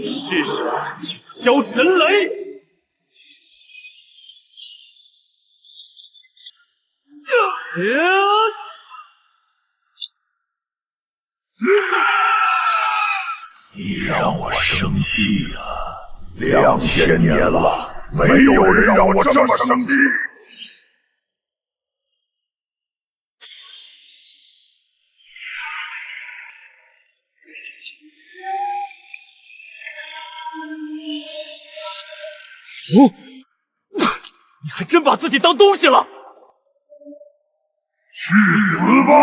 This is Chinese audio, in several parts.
试试九霄神雷！你让我生气了，2000年了，没有人让我这么生气。你还真把自己当东西了！去死吧！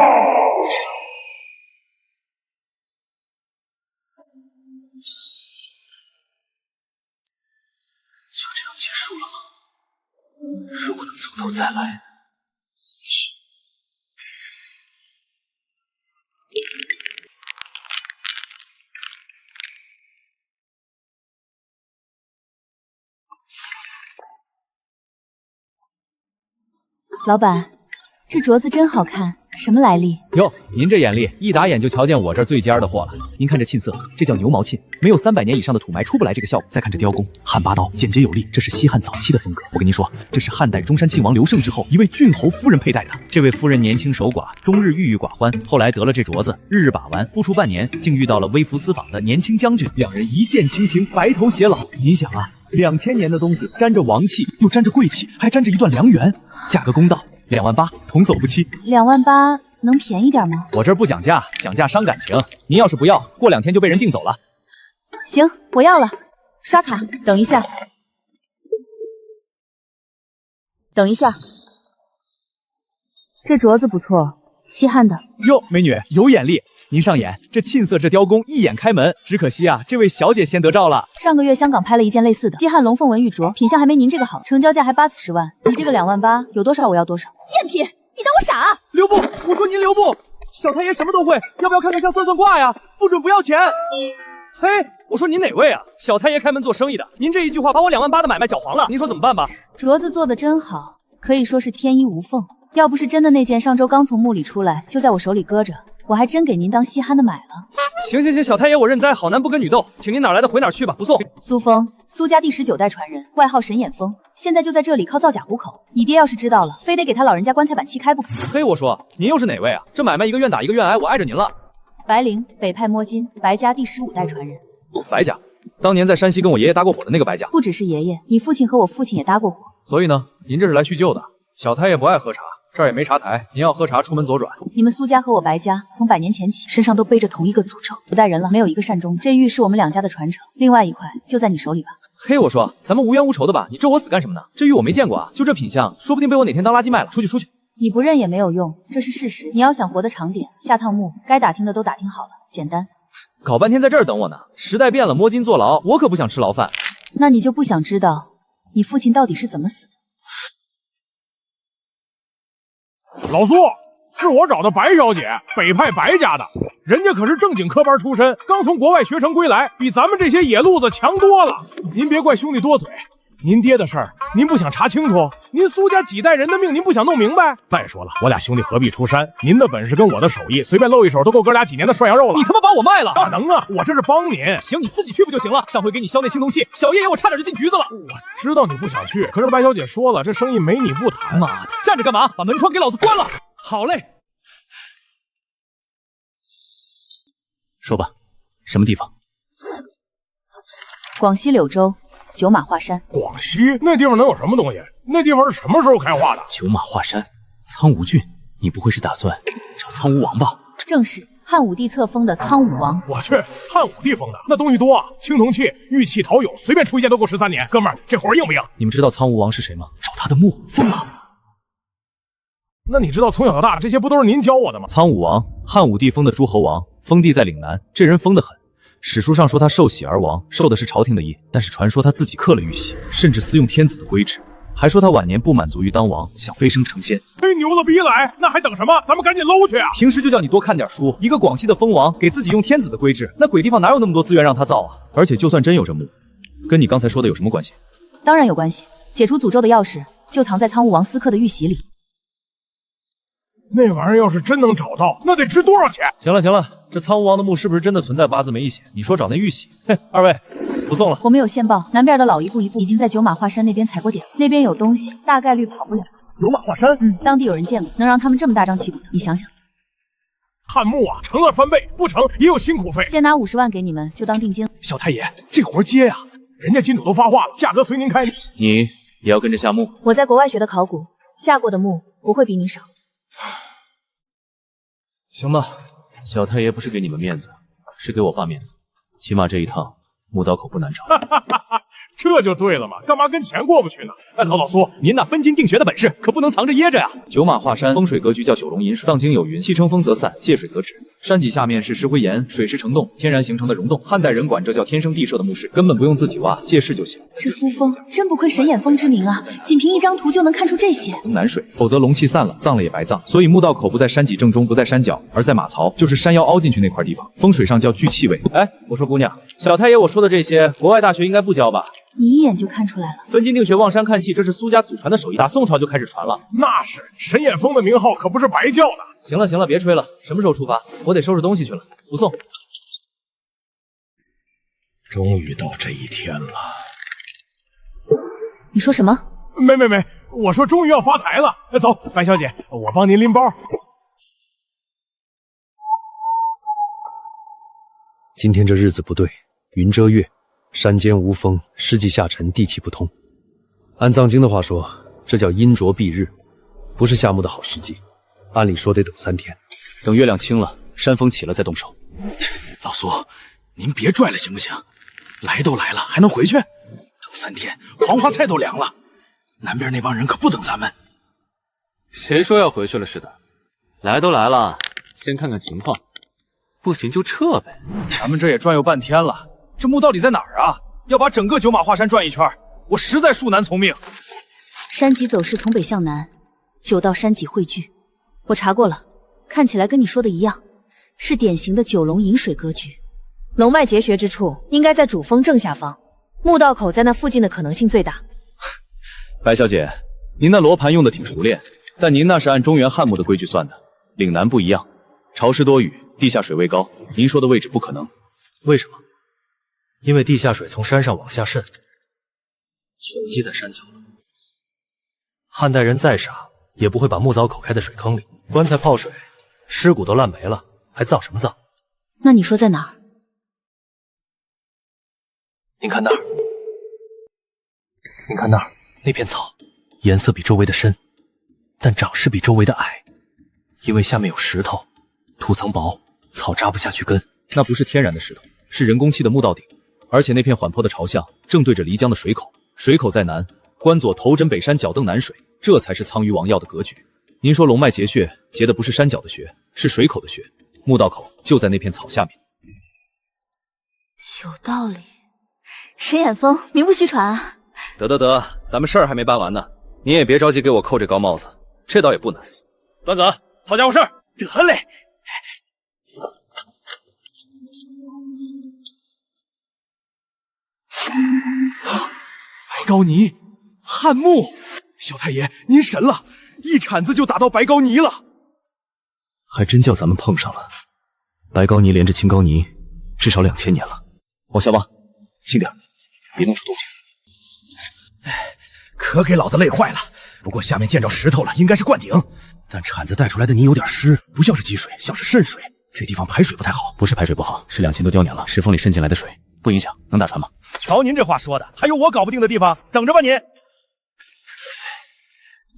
就这样结束了吗？如果能从头再来，老板，这镯子真好看，什么来历？哟，您这眼力，一打眼就瞧见我这最尖的货了。您看这沁色，这叫牛毛沁，没有300年以上的土埋出不来这个效果。再看这雕工，汉八刀，简洁有力，这是西汉早期的风格。我跟您说，这是汉代中山靖王刘胜之后一位郡侯夫人佩戴的。这位夫人年轻守寡，终日郁郁寡欢，后来得了这镯子，日日把玩，不出半年，竟遇到了微服私访的年轻将军，两人一见倾情，白头偕老。您想啊，2000年的东西，沾着王气，又沾着贵气，还沾着一段良缘，价格公道，2万8，童叟不欺。2万8，能便宜点吗？我这儿不讲价，讲价伤感情。您要是不要，过2天就被人订走了。行，我要了。刷卡，等一下，等一下，这镯子不错，西汉的。哟，美女有眼力，您上眼，这沁色这雕工一眼开门。只可惜啊，这位小姐先得照了。上个月香港拍了一件类似的西汉龙凤纹玉镯，品相还没您这个好，成交价还80万。你这个2万8，有多少我要多少。赝品，你当我傻啊？留步！我说您留步！小太爷什么都会，要不要看看相算卦呀？不准不要钱！嘿，我说您哪位啊？小太爷开门做生意的，您这一句话把我2万8的买卖搅黄了，您说怎么办吧？镯子做的真好，可以说是天衣无缝。要不是真的那件上周刚从墓里出来，就在我手里搁着，我还真给您当稀罕的买了。行，小太爷我认栽，好男不跟女斗，请您哪来的回哪去吧，不送。苏峰，苏家第19代传人，外号神眼峰，现在就在这里靠造假糊口。你爹要是知道了，非得给他老人家棺材板漆开不可。嘿，我说您又是哪位啊？这买卖一个愿打一个愿挨，我碍着您了。白灵，北派摸金，白家第15代传人。白家，当年在山西跟我爷爷搭过伙的那个白家。不只是爷爷，你父亲和我父亲也搭过伙。所以呢，您这是来叙旧的。小太爷不爱喝茶，这儿也没茶台，您要喝茶出门左转。你们苏家和我白家从100年前起，身上都背着同一个诅咒，5代人了，没有一个善终。这玉是我们2家的传承，另外一块就在你手里吧。嘿，我说咱们无冤无仇的吧，你咒我死干什么呢？这玉我没见过啊，就这品相，说不定被我哪天当垃圾卖了。出去！你不认也没有用，这是事实。你要想活得长点，下趟墓该打听的都打听好了，简单。搞半天在这儿等我呢，时代变了，摸金坐牢，我可不想吃牢饭。那你就不想知道你父亲到底是怎么死的？老苏，是我找的白小姐，北派白家的，人家可是正经科班出身，刚从国外学成归来，比咱们这些野路子强多了。您别怪兄弟多嘴，您爹的事儿您不想查清楚，您苏家几代人的命您不想弄明白。再说了，我俩兄弟何必出山？您的本事跟我的手艺，随便露一手都够哥俩几年的涮羊肉了。你他妈把我卖了？哪能啊！我这是帮您。行，你自己去不就行了？上回给你消那青铜器，小爷爷我差点就进局子了。我知道你不想去，可是白小姐说了，这生意没你不谈。妈的，站着干嘛？把门窗给老子关了。好嘞。说吧，什么地方？广西柳州九马华山。广西那地方能有什么东西？那地方是什么时候开化的？九马华山，苍梧郡，你不会是打算找苍梧王吧？正是汉武帝册封的苍梧王。我去，汉武帝封的那东西多啊，青铜器、玉器、陶俑，随便出一件都够13年。哥们儿，这活硬不硬？你们知道苍梧王是谁吗？找他的墓疯了。那你知道从小到大这些不都是您教我的吗？苍梧王，汉武帝封的诸侯王，封地在岭南，这人疯得很。史书上说他受洗而亡，受的是朝廷的意，但是传说他自己刻了玉玺，甚至私用天子的规制，还说他晚年不满足于当王，想飞升成仙。嘿，牛了逼来，那还等什么？咱们赶紧搂去啊！平时就叫你多看点书，一个广西的封王给自己用天子的规制，那鬼地方哪有那么多资源让他造啊？而且就算真有这墓，跟你刚才说的有什么关系？当然有关系，解除诅咒的钥匙就藏在苍梧王私刻的玉玺里。那玩意儿要是真能找到，那得值多少钱？行了，这苍梧王的墓是不是真的存在8字没一写？你说找那玉玺？嘿，二位不送了。我们有线报，南边的老一步已经在九马华山那边踩过点，那边有东西，大概率跑不了。九马华山，当地有人见过，能让他们这么大张旗鼓的，你想想。汉墓啊，成了翻倍，不成也有辛苦费。先拿50万给你们，就当定金了。小太爷，这活接呀，人家金主都发话了，价格随您开。你也要跟着下墓？我在国外学的考古，下过的墓不会比你少。行吧，小太爷不是给你们面子，是给我爸面子。起码这一趟墓刀口不难找。这就对了嘛，干嘛跟钱过不去呢？哎，老苏，您那分金定穴的本事可不能藏着掖着呀。九马华山风水格局叫九龙饮水，藏经有云：气乘风则散，借水则止。山脊下面是石灰岩，水势成洞，天然形成的溶洞。汉代人管这叫天生地设的墓室，根本不用自己挖，借势就行。这苏峰真不愧神眼峰之名啊，仅凭一张图就能看出这些。南水，否则龙气散了，葬了也白葬。所以墓道口不在山脊正中，不在山脚，而在马槽，就是山腰凹进去那块地方。风水上叫聚气位。哎，我说姑娘，小太爷我说的这些，国外大学应该不教吧？你一眼就看出来了。分金定穴、望山看气，这是苏家祖传的手艺，打宋朝就开始传了。那是神眼峰的名号可不是白叫的。行了行了，别吹了，什么时候出发？我得收拾东西去了，不送。终于到这一天了。你说什么？没，我说终于要发财了。走，白小姐，我帮您拎包。今天这日子不对，云遮月，山间无风，湿气下沉，地气不通。按藏经的话说，这叫阴浊蔽日，不是下墓的好时机。按理说得等3天，等月亮清了，山风起了再动手。老苏，您别拽了行不行？来都来了，还能回去？等3天，黄花菜都凉了。南边那帮人可不等咱们。谁说要回去了似的？来都来了，先看看情况，不行就撤呗。咱们这也转悠半天了，这墓到底在哪儿啊？要把整个九马华山转一圈，我实在恕难从命。山脊走势从北向南，9道山脊汇聚。我查过了，看起来跟你说的一样，是典型的九龙饮水格局。龙脉结穴之处应该在主峰正下方，墓道口在那附近的可能性最大。白小姐，您那罗盘用的挺熟练，但您那是按中原汉墓的规矩算的，岭南不一样，潮湿多雨，地下水位高，您说的位置不可能。为什么？因为地下水从山上往下渗，全积在山脚了。汉代人再傻，也不会把墓槽口开在水坑里，棺材泡水，尸骨都烂没了，还葬什么葬？那你说在哪儿？您看那儿，您看那儿，那片草颜色比周围的深，但长势比周围的矮，因为下面有石头，土层薄，草扎不下去根。那不是天然的石头，是人工砌的墓道顶，而且那片缓坡的朝向正对着漓江的水口，水口在南，关左头枕北山，脚蹬南水，这才是苍鱼王要的格局。您说龙脉结穴，结的不是山脚的穴，是水口的穴，墓道口就在那片草下面。有道理，神眼峰名不虚传啊。得，咱们事儿还没办完呢，你也别着急给我扣这高帽子，这倒也不难。段子，好家伙事儿！得嘞。白高泥，汉墓，小太爷您神了，一铲子就打到白高泥了。还真叫咱们碰上了。白高泥连着青高泥，至少2000年了。往下挖，轻点，别弄出动静。可给老子累坏了。不过下面见着石头了，应该是灌顶，但铲子带出来的泥有点湿，不像是积水，像是渗水。这地方排水不太好。不是排水不好，是2000多雕年了，石缝里渗进来的水，不影响，能打船吗？瞧您这话说的，还有我搞不定的地方，等着吧您。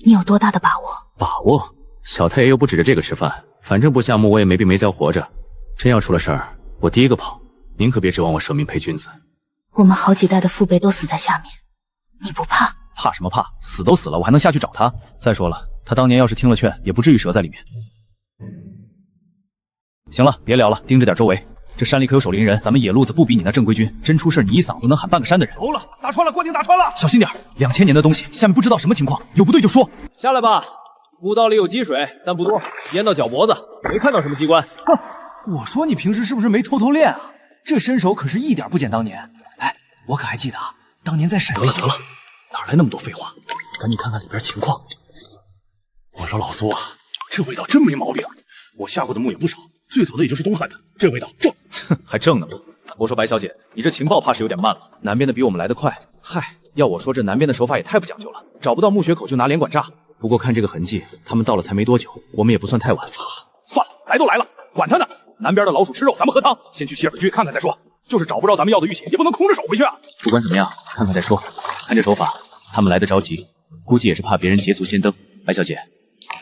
你有多大的把握？把握？小太爷又不指着这个吃饭，反正不下墓我也没病没灾活着。真要出了事儿，我第一个跑。您可别指望我舍命陪君子。我们好几代的父辈都死在下面，你不怕？怕什么怕？死都死了，我还能下去找他？再说了，他当年要是听了劝，也不至于折在里面。行了，别聊了，盯着点周围。这山里可有守林人，咱们野路子不比你那正规军，真出事你一嗓子能喊半个山的人。够了，打穿了，灌顶打穿了，小心点，2000年的东西，下面不知道什么情况，有不对就说。下来吧，墓道里有积水，但不多，淹到脚脖子，没看到什么机关。哼，我说你平时是不是没偷偷练啊？这身手可是一点不减当年。哎，我可还记得啊，当年在陕西。得了，哪来那么多废话？赶紧看看里边情况。我说老苏啊，这味道真没毛病。我下过的墓也不少，最早的也就是东汉的，这味道正。还正呢吗？我说白小姐，你这情报怕是有点慢了，南边的比我们来得快。嗨，要我说这南边的手法也太不讲究了，找不到墓穴口就拿连管炸。不过看这个痕迹，他们到了才没多久，我们也不算太晚。擦，算了，来都来了，管他呢。南边的老鼠吃肉，咱们喝汤。先去希尔居看看再说。就是找不着咱们要的玉玺，也不能空着手回去啊。不管怎么样，看看再说。看这手法，他们来得着急，估计也是怕别人捷足先登。白小姐，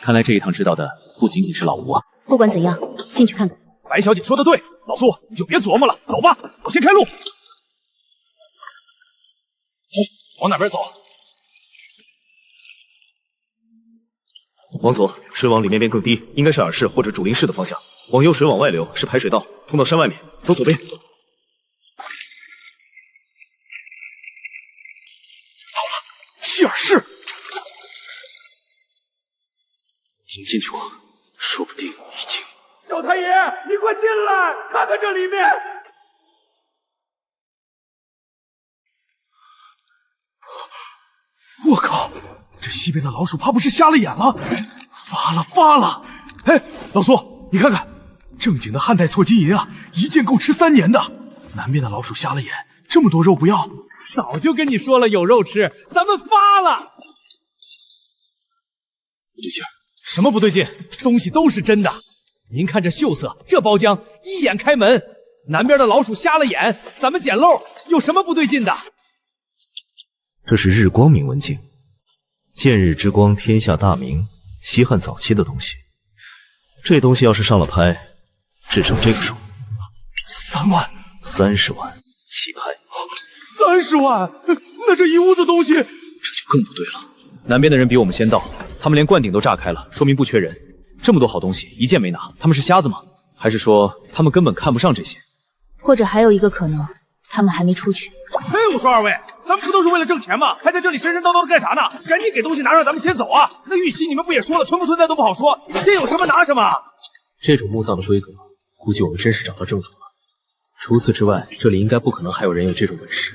看来这一趟知道的不仅仅是老吴啊。不管怎样，进去看看。白小姐说的对，老苏你就别琢磨了，走吧，我先开路。往哪边走？往左，水往里面变更低，应该是耳室或者主林室的方向。往右，水往外流，是排水道，通到山外面。走左边。希尔室。听进去我，说不定已经。小太爷，你快进来，看看这里面。我靠，这西边的老鼠怕不是瞎了眼了？发了！哎，老苏，你看看，正经的汉代错金银啊，一件够吃3年的。南边的老鼠瞎了眼，这么多肉不要？早就跟你说了有肉吃，咱们发了。不对劲儿。什么不对劲？东西都是真的。您看这秀色，这包浆，一眼开门。南边的老鼠瞎了眼，咱们捡漏，有什么不对劲的？这是日光铭文镜，见日之光，天下大明，西汉早期的东西。这东西要是上了拍，至少这个数3万、30万起拍。30万，那这一屋子东西，这就更不对了。南边的人比我们先到，他们连灌顶都炸开了，说明不缺人。这么多好东西，一件没拿，他们是瞎子吗？还是说他们根本看不上这些？或者还有一个可能，他们还没出去。嘿，我说二位，咱们不都是为了挣钱吗？还在这里神神叨叨的干啥呢？赶紧给东西拿，让咱们先走啊！那玉玺你们不也说了，存不存在都不好说，先有什么拿什么。这种墓葬的规格，估计我们真是找到正主了。除此之外，这里应该不可能还有人有这种本事。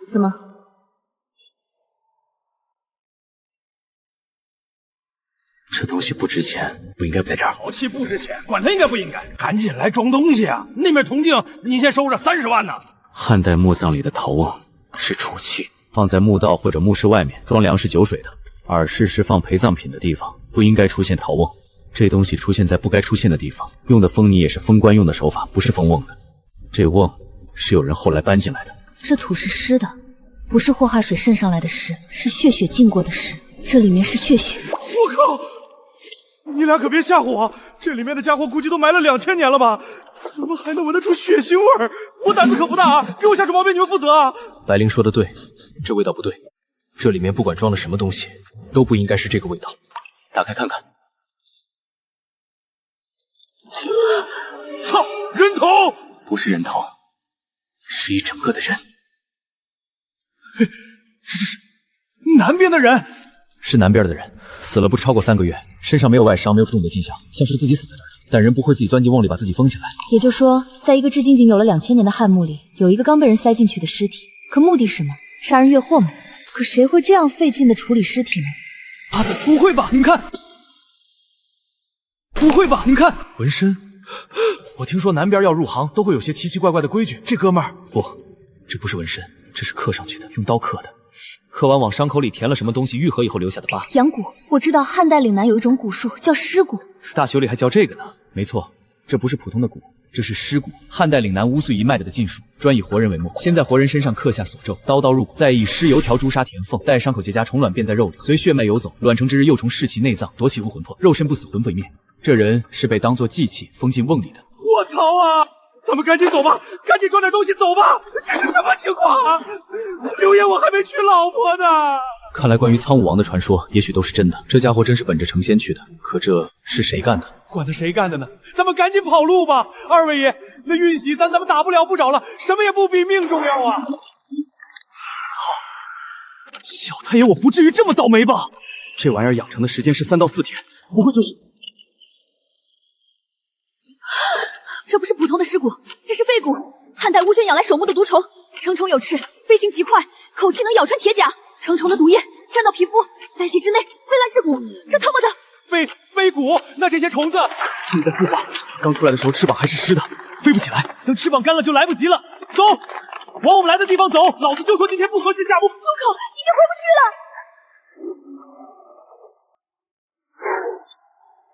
不怎么？这东西不值钱，不应该在这儿。好气不值钱，管他应该不应该，赶紧来装东西啊！那面铜镜你先收着，30万呢。汉代墓葬里的陶瓮是储器，放在墓道或者墓室外面装粮食酒水的。耳室是放陪葬品的地方，不应该出现陶瓮。这东西出现在不该出现的地方，用的封泥也是封棺用的手法，不是封瓮的。这瓮是有人后来搬进来的。这土是湿的，不是祸害水渗上来的湿，是血浸过的湿。这里面是血。我靠！你俩可别吓唬我，这里面的家伙估计都埋了2000年了吧？怎么还能闻得出血腥味儿？我胆子可不大啊！给我下属毛病，你们负责啊！白灵说的对，这味道不对，这里面不管装了什么东西，都不应该是这个味道。打开看看。操！人头！不是人头，是一整个的人。这是南边的人。是南边的人，死了不超过3个月，身上没有外伤，没有中毒迹象，像是自己死在这儿的。但人不会自己钻进瓮里把自己封起来。也就是说，在一个至今仅有了2000年的汉墓里，有一个刚被人塞进去的尸体。可目的是什么？杀人越货吗？可谁会这样费劲的处理尸体呢？啊，不会吧？你们看，不会吧？你们看，纹身。我听说南边要入行都会有些奇奇怪怪的规矩，这哥们儿不，这不是纹身，这是刻上去的，用刀刻的。刻完往伤口里填了什么东西，愈合以后留下的疤。阳骨，我知道汉代岭南有一种蛊术叫尸骨。大学里还教这个呢。没错，这不是普通的骨，这是尸骨。汉代岭南乌燧一脉的禁术，专以活人为末，先在活人身上刻下锁咒，刀刀入骨，再以尸油调朱砂填缝，待伤口结痂，虫卵便在肉里，随血脉游走，卵成之日，幼虫噬其内脏，夺其如魂魄，肉身不死，魂魄一灭。这人是被当作祭器封进瓮里的。我操啊！咱们赶紧走吧，赶紧装点东西走吧！这是什么情况啊？刘爷，我还没娶老婆呢。看来关于苍武王的传说，也许都是真的。这家伙真是本着成仙去的，可这是谁干的？管他谁干的呢？咱们赶紧跑路吧！二位爷，那玉玺咱们打不了不找了，什么也不比命重要啊！操！小太爷，我不至于这么倒霉吧？这玩意儿养成的时间是3到4天，不会就是……这不是普通的尸骨，这是肺骨。汉代乌隽养来守墓的毒虫，成虫有翅，飞行极快，口气能咬穿铁甲。成虫的毒液沾到皮肤，3息之内溃烂至骨。这他妈的飞骨，那这些虫子正在孵化，刚出来的时候翅膀还是湿的，飞不起来，等翅膀干了就来不及了。走，往我们来的地方走。老子就说今天不合适下不。风口已经回不去了。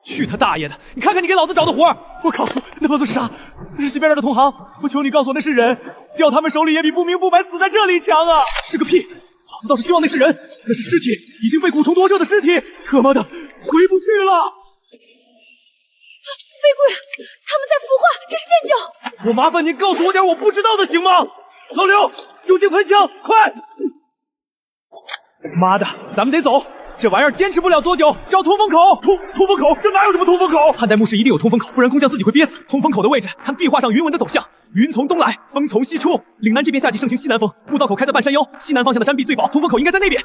去他大爷的！你看看你给老子找的活儿！我告诉你，那帮子是啥？那是西边那儿的同行。我求你告诉我那是人，掉他们手里也比不明不白死在这里强啊！是个屁！老子倒是希望那是人，那是尸体，已经被蛊虫夺舍的尸体。他妈的，回不去了！飞贵，他们在孵化，这是陷阱！我麻烦您告诉我点我不知道的行吗？老刘，酒精喷枪，快！妈的，咱们得走。这玩意儿坚持不了多久，找通风口。通风口？这哪有什么通风口？汉代墓室一定有通风口，不然工匠自己会憋死。通风口的位置，看壁画上云纹的走向，云从东来，风从西出。岭南这边夏季盛行西南风，墓道口开在半山腰，西南方向的山壁最薄，通风口应该在那边。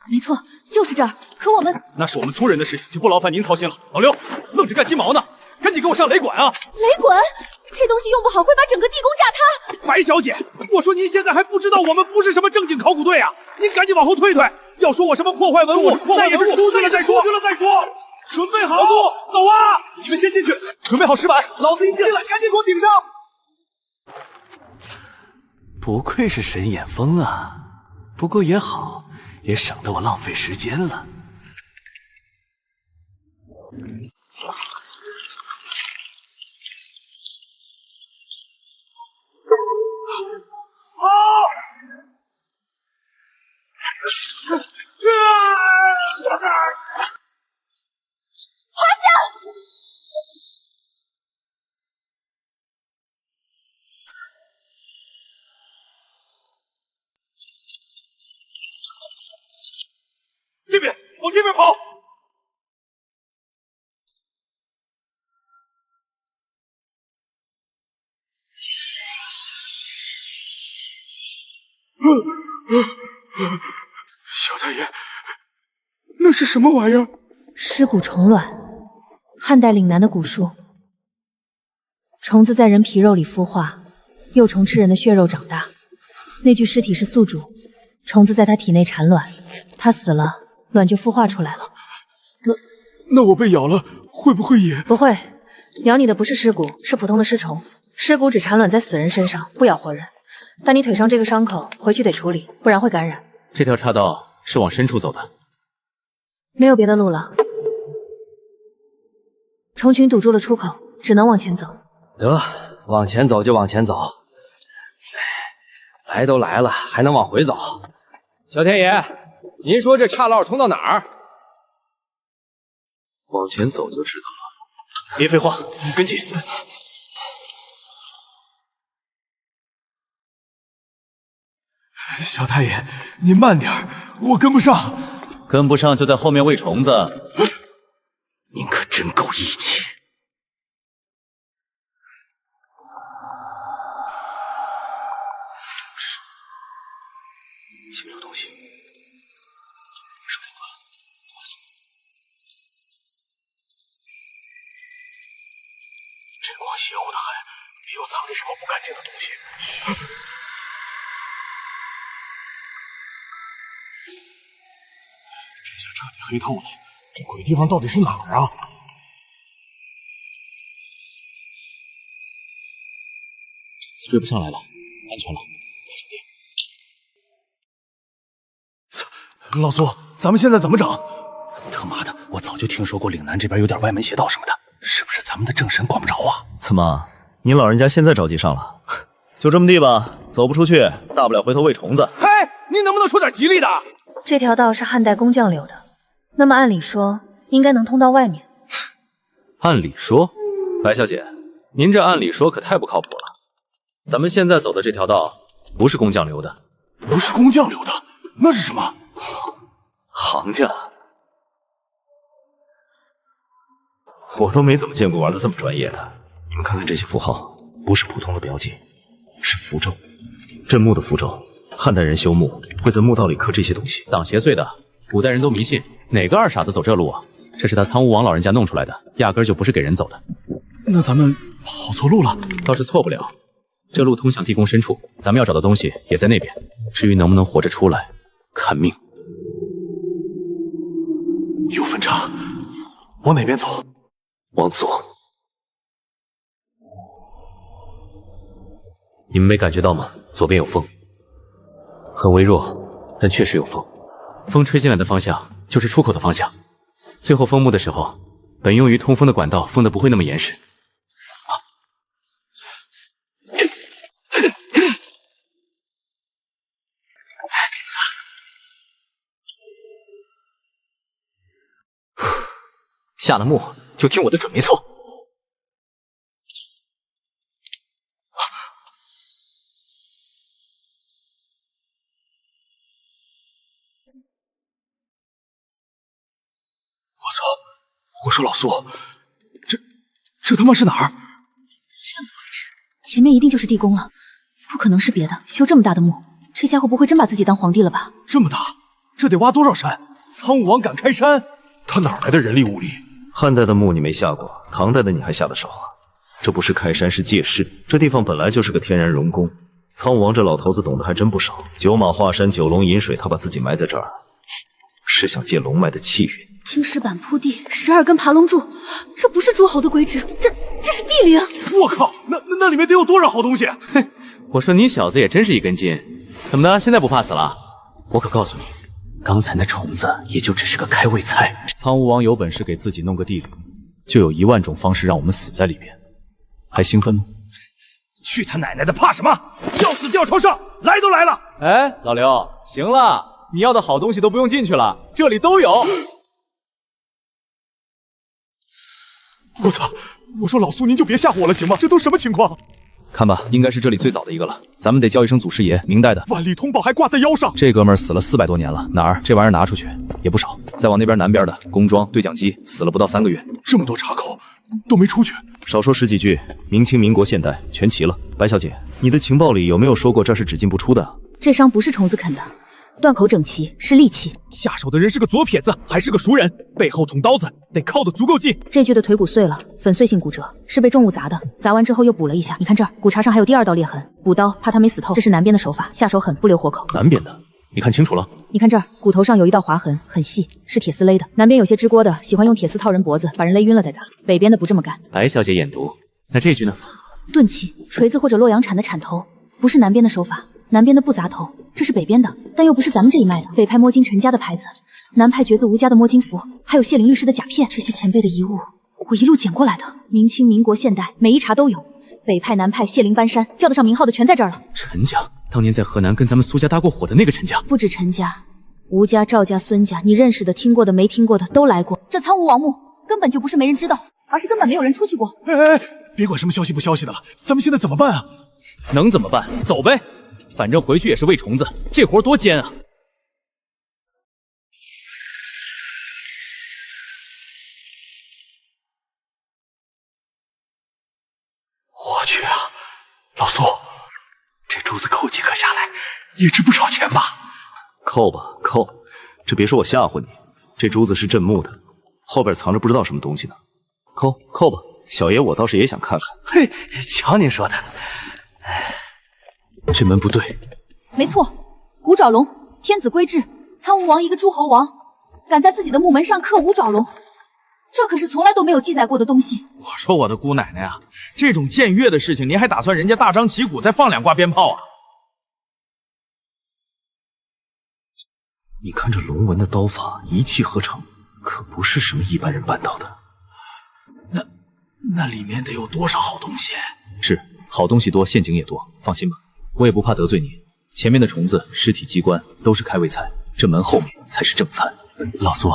没错，就是这儿。可我们那是我们粗人的事情，就不劳烦您操心了。老刘，愣着干鸡毛呢？赶紧给我上雷管啊！雷管，这东西用不好会把整个地宫炸塌。白小姐，我说您现在还不知道我们不是什么正经考古队啊！您赶紧往后退退。要说我什么破坏文物，那也是出去了再说。准备好，走啊！你们先进去，准备好石板，老子一进来，赶紧给我顶上。不愧是神眼峰啊！不过也好，也省得我浪费时间了。这边，往这边跑！小太爷，那是什么玩意儿？尸骨虫卵，汉代岭南的古术。虫子在人皮肉里孵化，幼虫吃人的血肉长大。那具尸体是宿主，虫子在它体内产卵，它死了。卵就孵化出来了。那我被咬了，会不会也……不会，咬你的不是尸骨，是普通的尸虫。尸骨只产卵在死人身上，不咬活人。但你腿上这个伤口回去得处理，不然会感染。这条岔道是往深处走的，没有别的路了。虫群堵住了出口，只能往前走。得，往前走就往前走。来都来了，还能往回走？小天爷。您说这岔道通到哪儿？往前走就知道了。别废话，跟紧。小太爷，您慢点，我跟不上。跟不上就在后面喂虫子。您可真够义气。前面有东西。这光邪乎的很，里又藏着什么不干净的东西？嘘！这下彻底黑透了，这鬼地方到底是哪儿啊？追不上来了，安全了，该充电。老苏，咱们现在怎么整？他妈的，我早就听说过岭南这边有点歪门邪道什么的。是不是咱们的正神管不着啊？怎么，您老人家现在着急上了？就这么地吧，走不出去，大不了回头喂虫子。嘿，您能不能说点吉利的？这条道是汉代工匠留的，那么按理说应该能通到外面。按理说，白小姐，您这按理说可太不靠谱了。咱们现在走的这条道不是工匠留的，不是工匠留的，那是什么？行家。我都没怎么见过玩的这么专业的。你们看看这些符号，不是普通的标记，是符咒，镇墓的符咒。汉代人修墓会在墓道里刻这些东西，挡邪祟的。古代人都迷信，哪个二傻子走这路啊？这是他苍梧王老人家弄出来的，压根就不是给人走的。那咱们跑错路了？倒是错不了，这路通向地宫深处，咱们要找的东西也在那边。至于能不能活着出来，看命。有分叉，往哪边走？往左。你们没感觉到吗？左边有风，很微弱，但确实有风。风吹进来的方向就是出口的方向。最后封墓的时候，本用于通风的管道封得不会那么严实。下了墓就听我的准没错。我操！我说老苏，这他妈是哪儿？前面一定就是地宫了，不可能是别的。修这么大的墓，这家伙不会真把自己当皇帝了吧？这么大，这得挖多少山？苍武王敢开山？他哪来的人力物力？汉代的墓你没下过，唐代的你还下得少啊？这不是开山，是借势。这地方本来就是个天然龙宫，苍武王这老头子懂得还真不少。九马华山，九龙饮水，他把自己埋在这儿，是想借龙脉的气运。青石板铺地，12根爬龙柱，这不是诸侯的规制，这是地灵。我靠，那里面得有多少好东西？哼，我说你小子也真是一根筋，怎么的？现在不怕死了？我可告诉你，刚才那虫子也就只是个开胃菜。苍梧王有本事给自己弄个地灵，就有10000种方式让我们死在里边，还兴奋吗？去他奶奶的，怕什么？要死吊朝上，来都来了。哎，老刘，行了，你要的好东西都不用进去了，这里都有。我操！我说老苏，您就别吓唬我了，行吗？这都什么情况？看吧，应该是这里最早的一个了，咱们得叫一声祖师爷，明代的。万里通宝还挂在腰上，这哥们儿死了400多年了，哪儿？这玩意儿拿出去也不少。再往那边南边的工庄对讲机死了不到3个月，这么多岔口都没出去。少说10几句，明清、民国、现代全齐了。白小姐，你的情报里有没有说过这是只进不出的？这伤不是虫子啃的，断口整齐，是利器。下手的人是个左撇子，还是个熟人，背后捅刀子得靠得足够近。这具的腿骨碎了，粉碎性骨折，是被重物砸的，砸完之后又补了一下。你看这儿，骨茬上还有第2道裂痕，补刀怕他没死透。这是南边的手法，下手狠，不留活口。南边的，你看清楚了？你看这儿，骨头上有一道划痕，很细，是铁丝勒的。南边有些支锅的喜欢用铁丝套人脖子，把人勒晕了再砸。北边的不这么干。白小姐眼毒，那这具呢？钝器，锤子或者洛阳铲的铲头，不是南边的手法。南边的不砸头，这是北边的，但又不是咱们这一脉的。北派摸金陈家的牌子，南派瘸子吴家的摸金符，还有谢灵律师的甲片，这些前辈的遗物，我一路捡过来的。明清、民国、现代，每一茬都有。北派、南派、谢灵、搬山，叫得上名号的全在这儿了。陈家，当年在河南跟咱们苏家搭过伙的那个陈家，不止陈家，吴家、赵家、孙家，你认识的、听过的、没听过的都来过。这苍梧王墓根本就不是没人知道，而是根本没有人出去过。哎，别管什么消息不消息的了，咱们现在怎么办啊？能怎么办？走呗。反正回去也是喂虫子，这活多艰啊！我去啊，老苏，这珠子扣几颗下来也值不少钱吧？扣吧，扣。这别说我吓唬你，这珠子是镇墓的，后边藏着不知道什么东西呢。扣吧，小爷我倒是也想看看。嘿，瞧您说的，这门不对。没错，五爪龙，天子规制，苍梧王一个诸侯王，敢在自己的墓门上刻五爪龙，这可是从来都没有记载过的东西。我说我的姑奶奶啊，这种僭越的事情，您还打算人家大张旗鼓再放2挂鞭炮啊？你看这龙纹的刀法一气呵成，可不是什么一般人办到的。那里面得有多少好东西？是，好东西多，陷阱也多。放心吧，我也不怕得罪你。前面的虫子、尸体、机关都是开胃菜，这门后面才是正餐。老苏，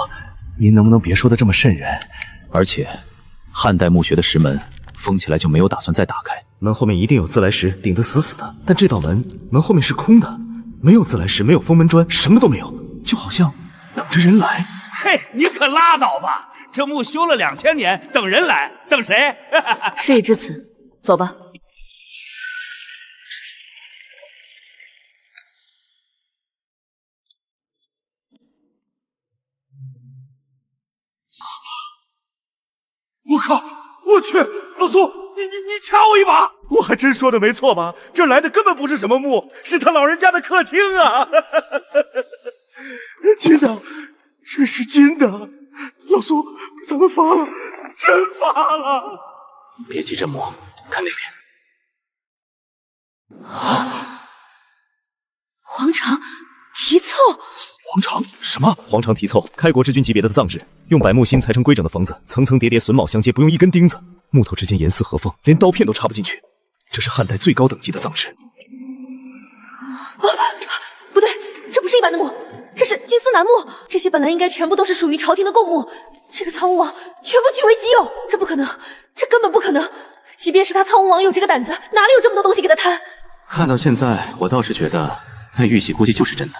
您能不能别说的这么瘆人？而且，汉代墓穴的石门封起来就没有打算再打开，门后面一定有自来石顶得死死的。但这道门后面是空的，没有自来石，没有封门砖，什么都没有，就好像等着人来。嘿，你可拉倒吧！这墓修了2000年，等人来，等谁？事已至此，走吧。我靠！我去，老苏，你掐我一把！我还真说的没错吧？这来的根本不是什么墓，是他老人家的客厅啊！金的，这是金的！老苏，咱们发了，真发了！别急着摸，看那边。黄肠题凑，黄肠什么？黄肠题凑，开国之君级别的藏制，用柏木芯裁成规整的缝子，层层叠叠，榫卯相接，不用一根钉子，木头之间严丝合缝，连刀片都插不进去。这是汉代最高等级的藏制。不对，这不是一般的木，这是金丝楠木。这些本来应该全部都是属于朝廷的贡木，这个苍梧王全部据为己有，这不可能，这根本不可能。即便是他苍梧王有这个胆子，哪里有这么多东西给他贪？看到现在，我倒是觉得那玉玺估计就是真的，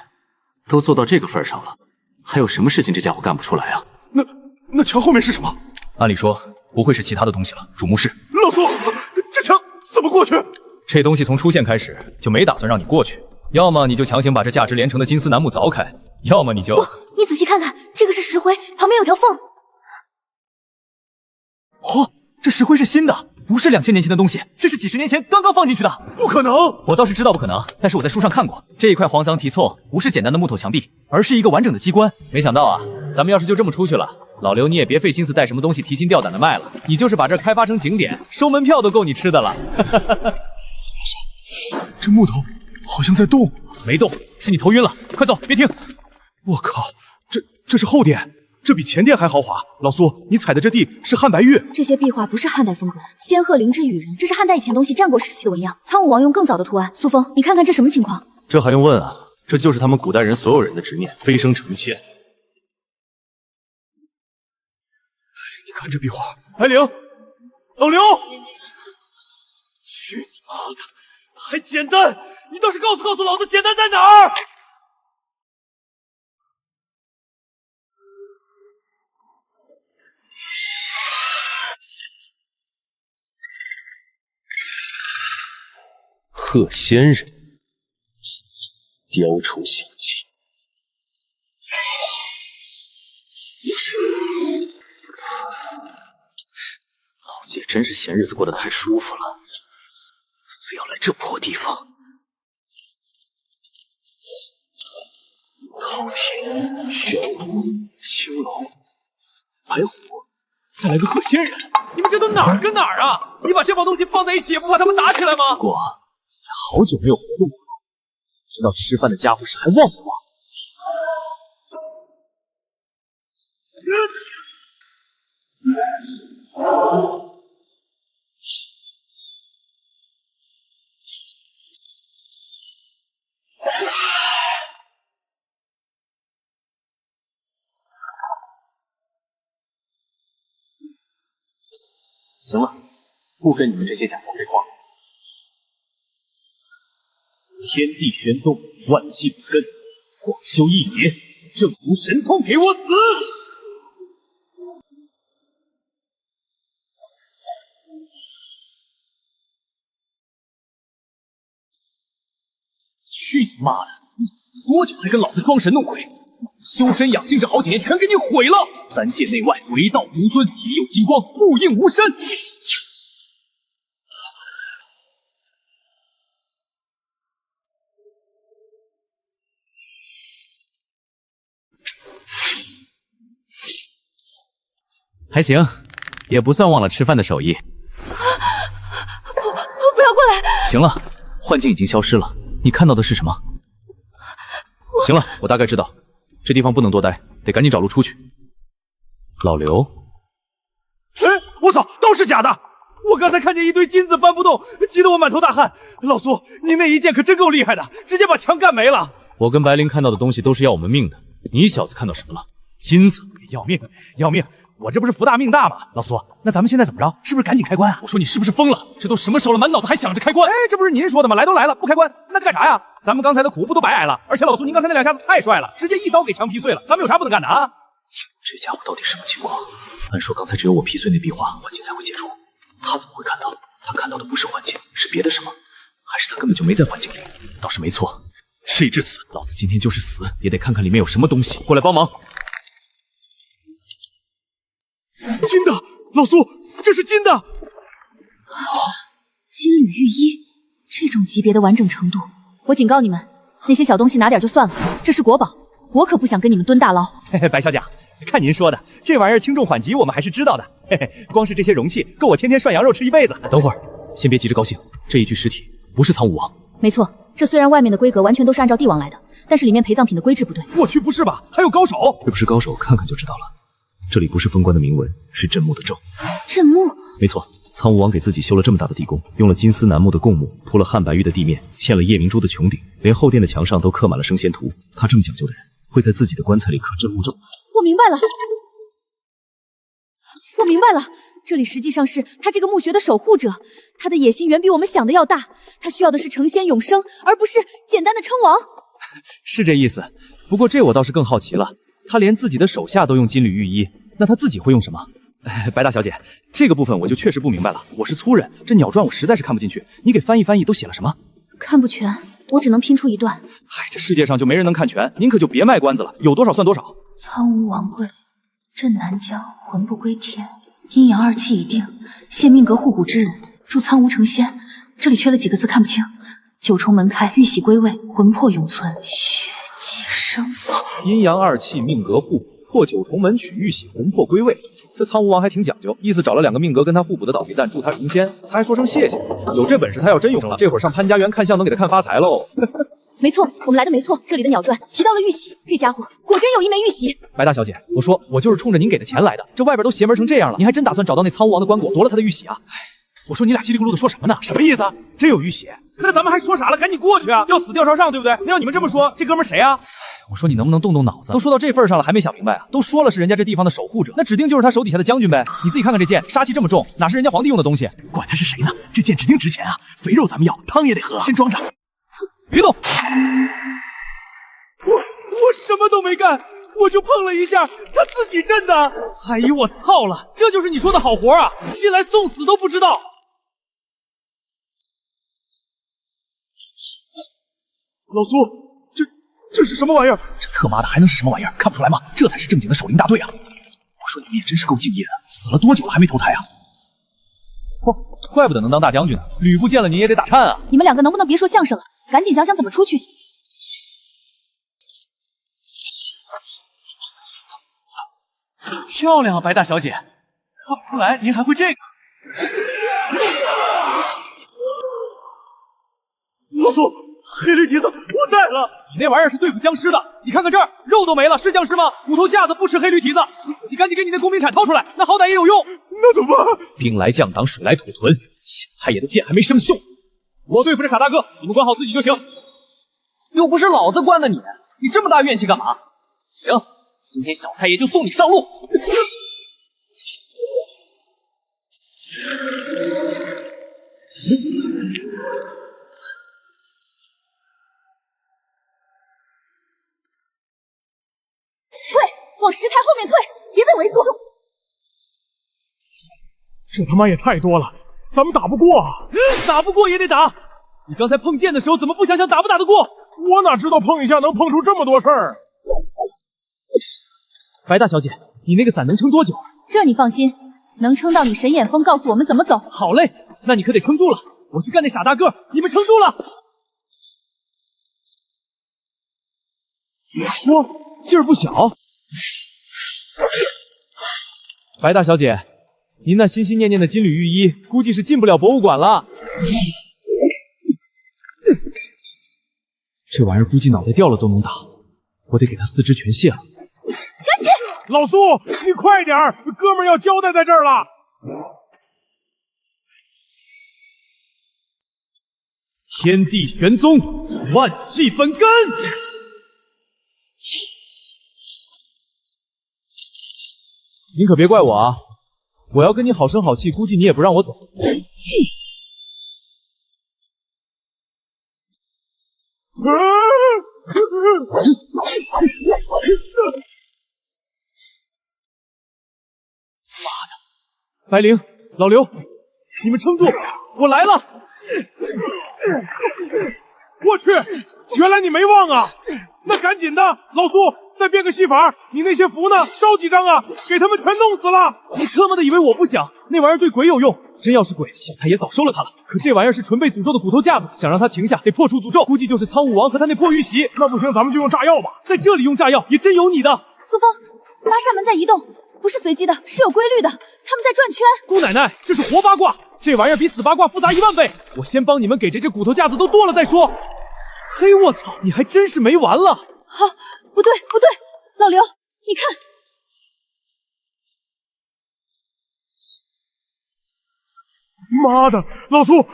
都做到这个份上了，还有什么事情这家伙干不出来啊？那墙后面是什么？按理说不会是其他的东西了，主墓室。老苏，这墙怎么过去？这东西从出现开始就没打算让你过去，要么你就强行把这价值连城的金丝楠木凿开，要么你就……你仔细看看，这个是石灰，旁边有条缝。哦，这石灰是新的，不是2000年前的东西，这是几十年前刚刚放进去的。不可能！我倒是知道不可能，但是我在书上看过，这一块黄脏题凑不是简单的木头墙壁，而是一个完整的机关。没想到啊，咱们要是就这么出去了，老刘你也别费心思带什么东西提心吊胆的卖了，你就是把这开发成景点，收门票都够你吃的了。这木头好像在动。没动，是你头晕了，快走，别停！我靠，这是后殿，这比前殿还豪华。老苏，你踩的这地是汉白玉。这些壁画不是汉代风格，仙鹤灵芝羽人，这是汉代以前东西战国时期的纹样。苍梧王用更早的图案。苏风，你看看这什么情况？这还用问啊？这就是他们古代人所有人的执念，飞升成仙。你看这壁画，白灵，老刘，去你妈的，还简单！你倒是告诉老子简单在哪儿！鹤仙人，雕虫小技。老子也真是闲日子过得太舒服了，非要来这破地方。饕餮、玄武、青龙、白虎，再来个鹤仙人，你们这都哪儿跟哪儿啊？你把这帮东西放在一起，也不怕他们打起来吗？不过也好久没有活动过了，知道吃饭的家伙是还忘不忘？行了，不跟你们这些家伙废话。天地玄宗，万气五根，广修一劫，正无神通给我死！去你妈的！你死多久还跟老子装神弄鬼？老子修身养性这好几年全给你毁了！三界内外，唯道独尊，体有金光，复应无身。还行，也不算忘了吃饭的手艺。不要过来！行了，幻境已经消失了，你看到的是什么？行了，我大概知道，这地方不能多待，得赶紧找路出去。老刘，哎，我操，都是假的！我刚才看见一堆金子搬不动，急得我满头大汗。老苏，你那一剑可真够厉害的，直接把墙干没了。我跟白灵看到的东西都是要我们命的，你小子看到什么了？金子？要命，要命！我这不是福大命大吗？老苏，那咱们现在怎么着？是不是赶紧开关啊？我说你是不是疯了？这都什么时候了，满脑子还想着开关？哎，这不是您说的吗？来都来了，不开关那干啥呀？咱们刚才的苦不都白挨了？而且老苏，您刚才那两下子太帅了，直接一刀给墙劈碎了，咱们有啥不能干的啊？这家伙到底什么情况？按说刚才只有我劈碎那壁画，幻境才会解除，他怎么会看到？他看到的不是幻境，是别的什么？还是他根本就没在幻境里？倒是没错，事已至此，老子今天就是死也得看看里面有什么东西。过来帮忙！金的，老苏，这是金的！金缕玉衣，这种级别的完整程度，我警告你们，那些小东西拿点就算了，这是国宝，我可不想跟你们蹲大牢。嘿嘿，白小姐，看您说的，这玩意儿轻重缓急我们还是知道的。嘿嘿，光是这些容器，够我天天涮羊肉吃一辈子。等会儿，先别急着高兴，这一具尸体不是苍梧王，没错，这虽然外面的规格完全都是按照帝王来的，但是里面陪葬品的规制不对。我去，不是吧？还有高手？是不是高手？看看就知道了。这里不是封官的铭文，是镇墓的咒。镇墓？没错，苍梧王给自己修了这么大的地宫，用了金丝楠木的贡木，铺了汉白玉的地面，嵌了夜明珠的穹顶，连后殿的墙上都刻满了升仙图。他这么讲究的人，会在自己的棺材里刻镇墓咒。我明白了，我明白了。这里实际上是他这个墓穴的守护者，他的野心远比我们想的要大，他需要的是成仙永生，而不是简单的称王。是这意思，不过这我倒是更好奇了，他连自己的手下都用金缕玉衣，那他自己会用什么？白大小姐，这个部分我就确实不明白了，我是粗人，这鸟传我实在是看不进去，你给翻译翻译，都写了什么？看不全，我只能拼出一段。嗨，这世界上就没人能看全，您可就别卖关子了，有多少算多少。苍梧王贵，镇南疆，魂不归天，阴阳二气已定，现命格互补之人，助苍梧成仙。这里缺了几个字看不清。九重门开，玉玺归位，魂魄永存，血祭生死。阴阳二气命格互补，破九重门取玉玺，魂魄归位。这苍梧王还挺讲究，意思找了2个命格跟他互补的捣鬼蛋助他成仙，他还说声谢谢。有这本事他要真用了，这会儿上潘家园看相能给他看发财喽。没错，我们来的没错。这里的鸟传提到了玉玺，这家伙果真有一枚玉玺。白大小姐，我说我就是冲着您给的钱来的，这外边都邪门成这样了，您还真打算找到那苍梧王的棺椁夺了他的玉玺啊？我说你俩叽里咕噜的说什么呢？什么意思啊？真有玉玺？那咱们还说啥了？赶紧过去啊！要死吊朝上，对不对？那要你们这么说，这哥们谁啊？我说你能不能动动脑子？都说到这份上了，还没想明白啊？都说了是人家这地方的守护者，那指定就是他手底下的将军呗。你自己看看这剑，杀气这么重，哪是人家皇帝用的东西？管他是谁呢，这剑指定值钱啊！肥肉咱们要，汤也得喝，先装着。别动！我什么都没干，我就碰了一下，他自己震的。哎呦我操了，这就是你说的好活啊！进来送死都不知道。老苏，这是什么玩意儿？这他妈的还能是什么玩意儿？看不出来吗？这才是正经的守灵大队啊！我说你们也真是够敬业的，死了多久了还没投胎啊？嚯，怪不得能当大将军呢！吕布见了你也得打颤啊！你们2个能不能别说相声了，赶紧想想怎么出去。漂亮啊，白大小姐，看不出来您还会这个。老苏，黑驴蹄子我带了。你那玩意儿是对付僵尸的，你看看这儿，肉都没了，是僵尸吗？骨头架子不吃黑驴蹄子，你赶紧给你那工兵铲掏出来，那好歹也有用。那怎么办？兵来将挡，水来土屯，小太爷的剑还没生锈。我对付这傻大个，你们管好自己就行。又不是老子关的你，你这么大怨气干嘛？行，今天小太爷就送你上路。退，往石台后面退，别被围住。这他妈也太多了，咱们打不过啊！打不过也得打。你刚才碰剑的时候怎么不想想打不打得过？我哪知道碰一下能碰出这么多事儿。白大小姐，你那个伞能撑多久？这你放心，能撑到你神眼峰告诉我们怎么走。好嘞，那你可得撑住了。我去干那傻大个，你们撑住了。哇，劲儿不小。白大小姐，您那心心念念的金缕玉衣，估计是进不了博物馆了。这玩意儿估计脑袋掉了都能打，我得给他四肢全卸了。赶紧，老苏，你快点儿，哥们儿要交代在这儿了。天地玄宗，万气本根。您可别怪我啊！我要跟你好声好气，估计你也不让我走。妈的！白灵、老刘，你们撑住，我来了！我去，原来你没忘啊！那赶紧的，老苏，再变个戏法，你那些符呢？烧几张啊，给他们全弄死了！你特么的以为我不想？那玩意儿对鬼有用，真要是鬼，小太爷早收了他了。可这玩意儿是纯被诅咒的骨头架子，想让他停下，得破除诅咒，估计就是苍梧王和他那破玉玺。那不行，咱们就用炸药吧。在这里用炸药，也真有你的。苏风，拉扇门在移动，不是随机的，是有规律的，他们在转圈。姑奶奶，这是活八卦，这玩意儿比死八卦复杂10000倍。我先帮你们给这骨头架子都剁了再说。嘿，我操，你还真是没完了！好，不对，老刘，你看，妈的，老苏，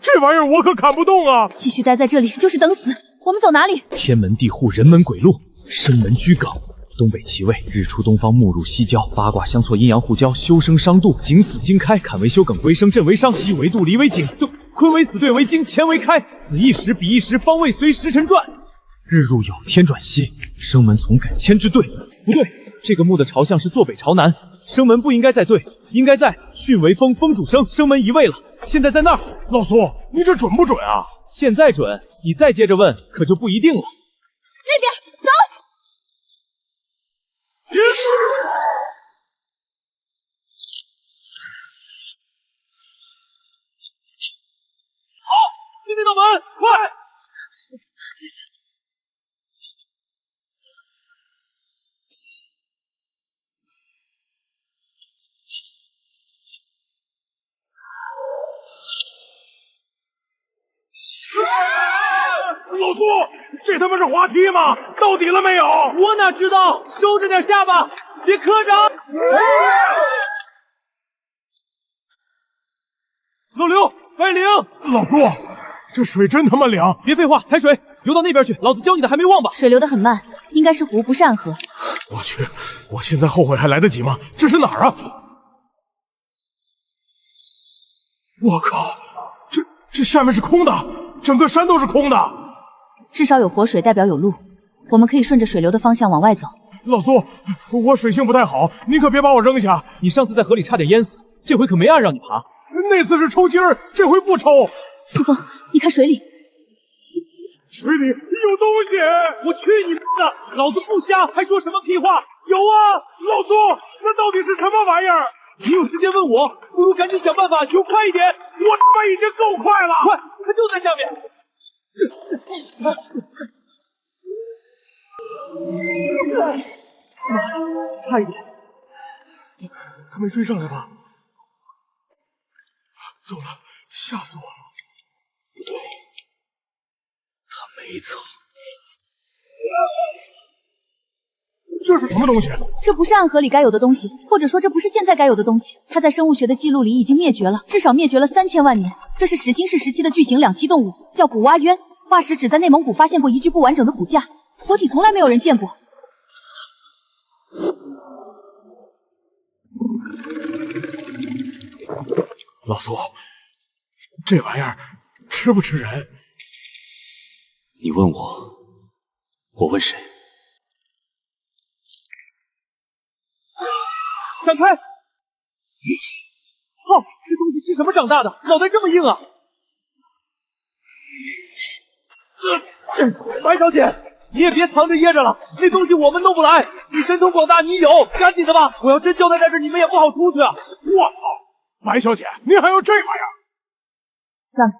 这玩意儿我可砍不动啊！继续待在这里就是等死。我们走哪里？天门地户，人门鬼路，生门居岗。东北齐位，日出东方，暮入西郊，八卦相错，阴阳互交，修生伤度，景死经开，坎为修，艮为生，震为伤，西为度，离为景，坤为死，兑为经，乾为开，此一时彼一时，方位随时辰转。日入酉，天转西，生门从艮谦之兑。不对，这个木的朝向是坐北朝南，生门不应该在兑，应该在巽为风，风主生，生门移位了。现在在那儿。老苏，你这准不准啊？现在准，你再接着问，可就不一定了。那边走。好，进那道门，快！老苏，这他妈是滑梯吗？到底了没有？我哪知道，收着点下巴，别磕着。老刘，白灵，老苏，这水真他妈凉！别废话，踩水，游到那边去，老子教你的还没忘吧？水流得很慢，应该是湖，不是暗河。我去，我现在后悔还来得及吗？这是哪儿啊？我靠，这下面是空的，整个山都是空的。至少有活水，代表有路。我们可以顺着水流的方向往外走。老苏，我水性不太好，你可别把我扔下。你上次在河里差点淹死，这回可没岸让你爬。那次是抽筋儿，这回不抽。苏风，你看水里，水里有东西！我去你妈的！老子不瞎，还说什么屁话？有啊，老苏，那到底是什么玩意儿？你有时间问我，不如赶紧想办法游快一点。我他妈已经够快了，快，它就在下面。快一点！他没追上来吧？走了，吓死我了！不对，他没走。这是什么东西？这不是暗河里该有的东西，或者说这不是现在该有的东西。它在生物学的记录里已经灭绝了，至少灭绝了3000万年。这是始新世时期的巨型两栖动物，叫古蛙鸢。化石只在内蒙古发现过一具不完整的骨架，活体从来没有人见过。老苏，这玩意儿吃不吃人？你问我，我问谁？闪开！操，这东西吃什么长大的？脑袋这么硬啊！白小姐，你也别藏着掖着了，那东西我们弄不来。你神通广大，你有，赶紧的吧！我要真交代在这，你们也不好出去啊！我操，白小姐，您还有这玩意儿？算了。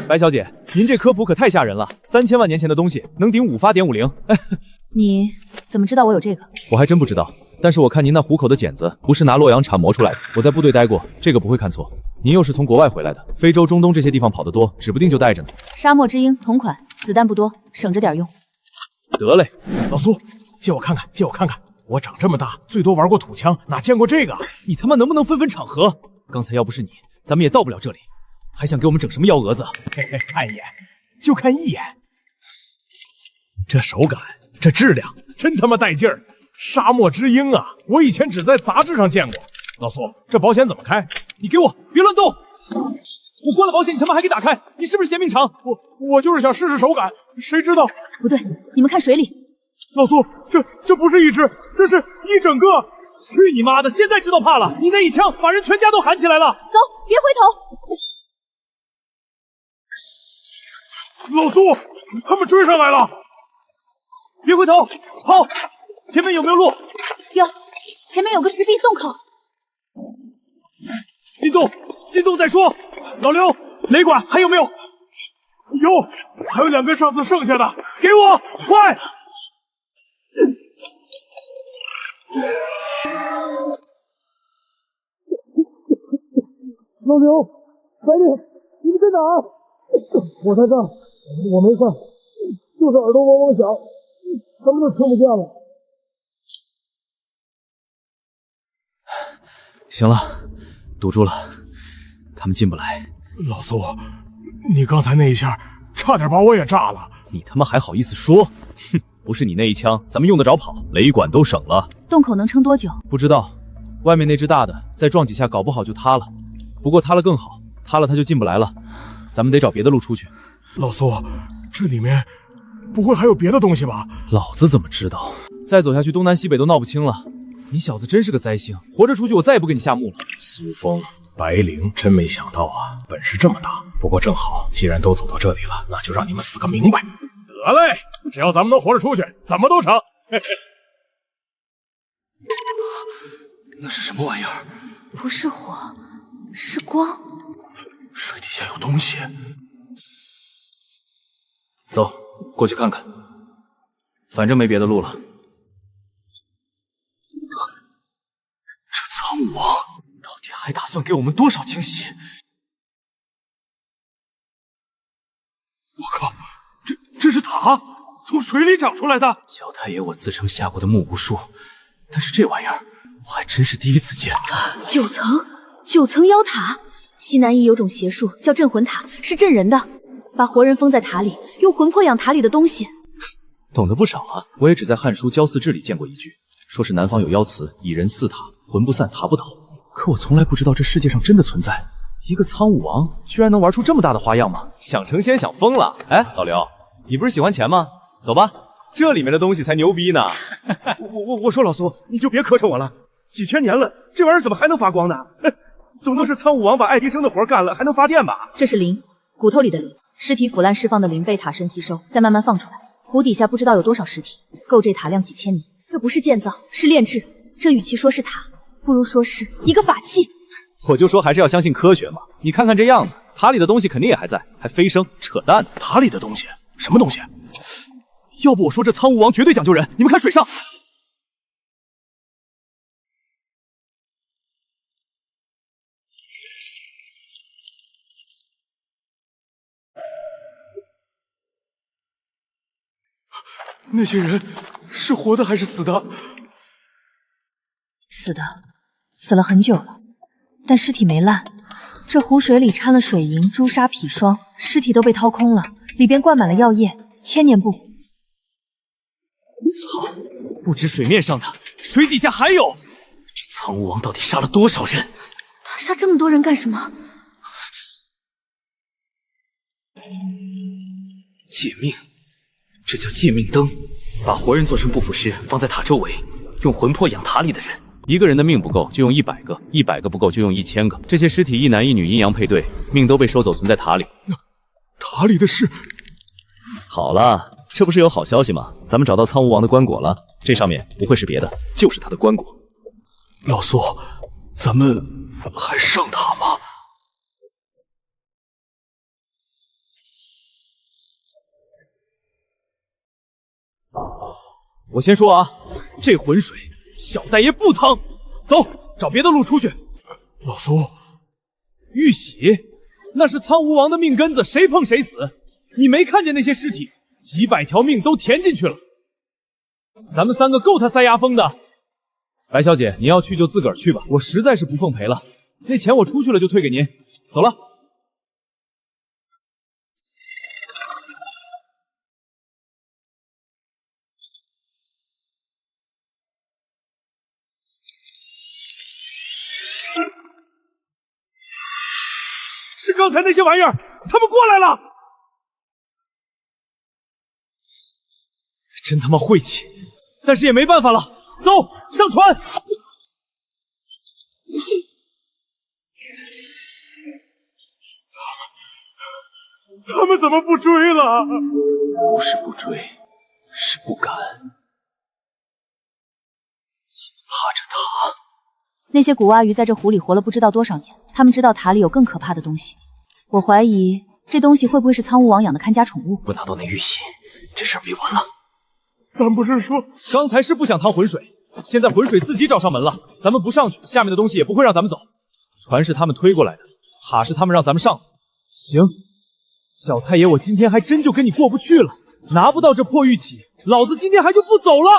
白小姐，您这科普可太吓人了！3000万年前的东西能顶5发点50。你怎么知道我有这个？我还真不知道，但是我看您那虎口的茧子不是拿洛阳铲磨出来的。我在部队待过，这个不会看错。您又是从国外回来的，非洲、中东这些地方跑得多，指不定就带着呢。沙漠之鹰，同款，子弹不多，省着点用。得嘞，老苏，借我看看，借我看看。我长这么大，最多玩过土枪，哪见过这个？你他妈能不能分分场合？刚才要不是你，咱们也到不了这里。还想给我们整什么幺蛾子？嘿嘿，看一眼，就看一眼。这手感，这质量，真他妈带劲儿！沙漠之鹰啊，我以前只在杂志上见过。老苏，这保险怎么开？你给我别乱动！我关了保险，你他妈还给打开？你是不是嫌命长？我就是想试试手感，谁知道？不对，你们看水里。老苏，这不是一只，这是一整个！去你妈的！现在知道怕了？你那一枪把人全家都喊起来了。走，别回头。老苏，他们追上来了！别回头，跑！前面有没有路？有，前面有个石壁洞口。进洞再说。老刘，雷管还有没有？有，还有2根上次剩下的，给我，快！老刘，白丽，你们在哪儿？我在这儿，我没事，就是耳朵嗡嗡响，什么都听不见了。行了，堵住了，他们进不来。老苏，你刚才那一下差点把我也炸了。你他妈还好意思说？哼，不是你那一枪，咱们用得着跑？雷管都省了。洞口能撑多久？不知道，外面那只大的再撞几下，搞不好就塌了。不过塌了更好，塌了他就进不来了。咱们得找别的路出去。老苏，这里面不会还有别的东西吧？老子怎么知道？再走下去，东南西北都闹不清了。你小子真是个灾星，活着出去，我再也不给你下墓了。苏峰、白灵，真没想到啊，本事这么大。不过正好，既然都走到这里了，那就让你们死个明白。得嘞，只要咱们能活着出去，怎么都成。嘿嘿。那是什么玩意儿？不是火，是光。水底下有东西。走，过去看看。反正没别的路了。这苍武王到底还打算给我们多少惊喜？我靠，这是塔，从水里长出来的。小太爷，我自称下过的墓无数，但是这玩意儿我还真是第一次见。9层妖塔。西南夷有种邪术叫镇魂塔，是镇人的，把活人封在塔里，用魂魄养塔里的东西。懂得不少啊！我也只在《汉书·焦祀志》里见过一句，说是南方有妖词，蚁人四塔，魂不散，塔不倒。可我从来不知道这世界上真的存在一个苍武王，居然能玩出这么大的花样吗？想成仙想疯了！哎，老刘，你不是喜欢钱吗？走吧，这里面的东西才牛逼呢！我说老苏，你就别磕碜我了，几千年了，这玩意儿怎么还能发光呢？总不是苍武王把爱迪生的活干了，还能发电吧？这是灵，骨头里的灵，尸体腐烂释放的灵被塔身吸收，再慢慢放出来。湖底下不知道有多少尸体，够这塔量几千年。这不是建造，是炼制。这与其说是塔，不如说是一个法器。我就说还是要相信科学嘛！你看看这样子，塔里的东西肯定也还在，还飞升，扯淡！塔里的东西？什么东西？要不我说这苍武王绝对讲究人，你们看水上。那些人是活的还是死的？死的，死了很久了，但尸体没烂。这湖水里掺了水银、朱砂、砒霜，尸体都被掏空了，里边灌满了药液，千年不腐。操！不止水面上的，水底下还有。这苍武王到底杀了多少人？他杀这么多人干什么？借命。这叫借命灯，把活人做成不腐尸，放在塔周围，用魂魄养塔里的人。一个人的命不够，就用100个；100个不够，就用1000个。这些尸体一男一女，阴阳配对，命都被收走，存在塔里。塔里的事。好了，这不是有好消息吗？咱们找到苍梧王的棺椁了，这上面不会是别的，就是他的棺椁。老苏，咱们还上塔吗？我先说啊，这浑水小戴爷不趟，走，找别的路出去。老苏，玉玺，那是苍梧王的命根子，谁碰谁死。你没看见那些尸体，几百条命都填进去了。咱们3个够他塞牙缝的。白小姐，你要去就自个儿去吧，我实在是不奉陪了。那钱我出去了就退给您，走了。是刚才那些玩意儿，他们过来了！真他妈晦气，但是也没办法了。走，上船！他们怎么不追了？不是不追，是不敢。怕着他。那些古蛙鱼在这湖里活了不知道多少年，他们知道塔里有更可怕的东西。我怀疑这东西会不会是苍梧王养的看家宠物？不拿到那玉玺，这事儿别完了。咱不是说刚才是不想趟浑水，现在浑水自己找上门了，咱们不上去，下面的东西也不会让咱们走。船是他们推过来的，塔是他们让咱们上的。行，小太爷，我今天还真就跟你过不去了。拿不到这破玉器，老子今天还就不走了。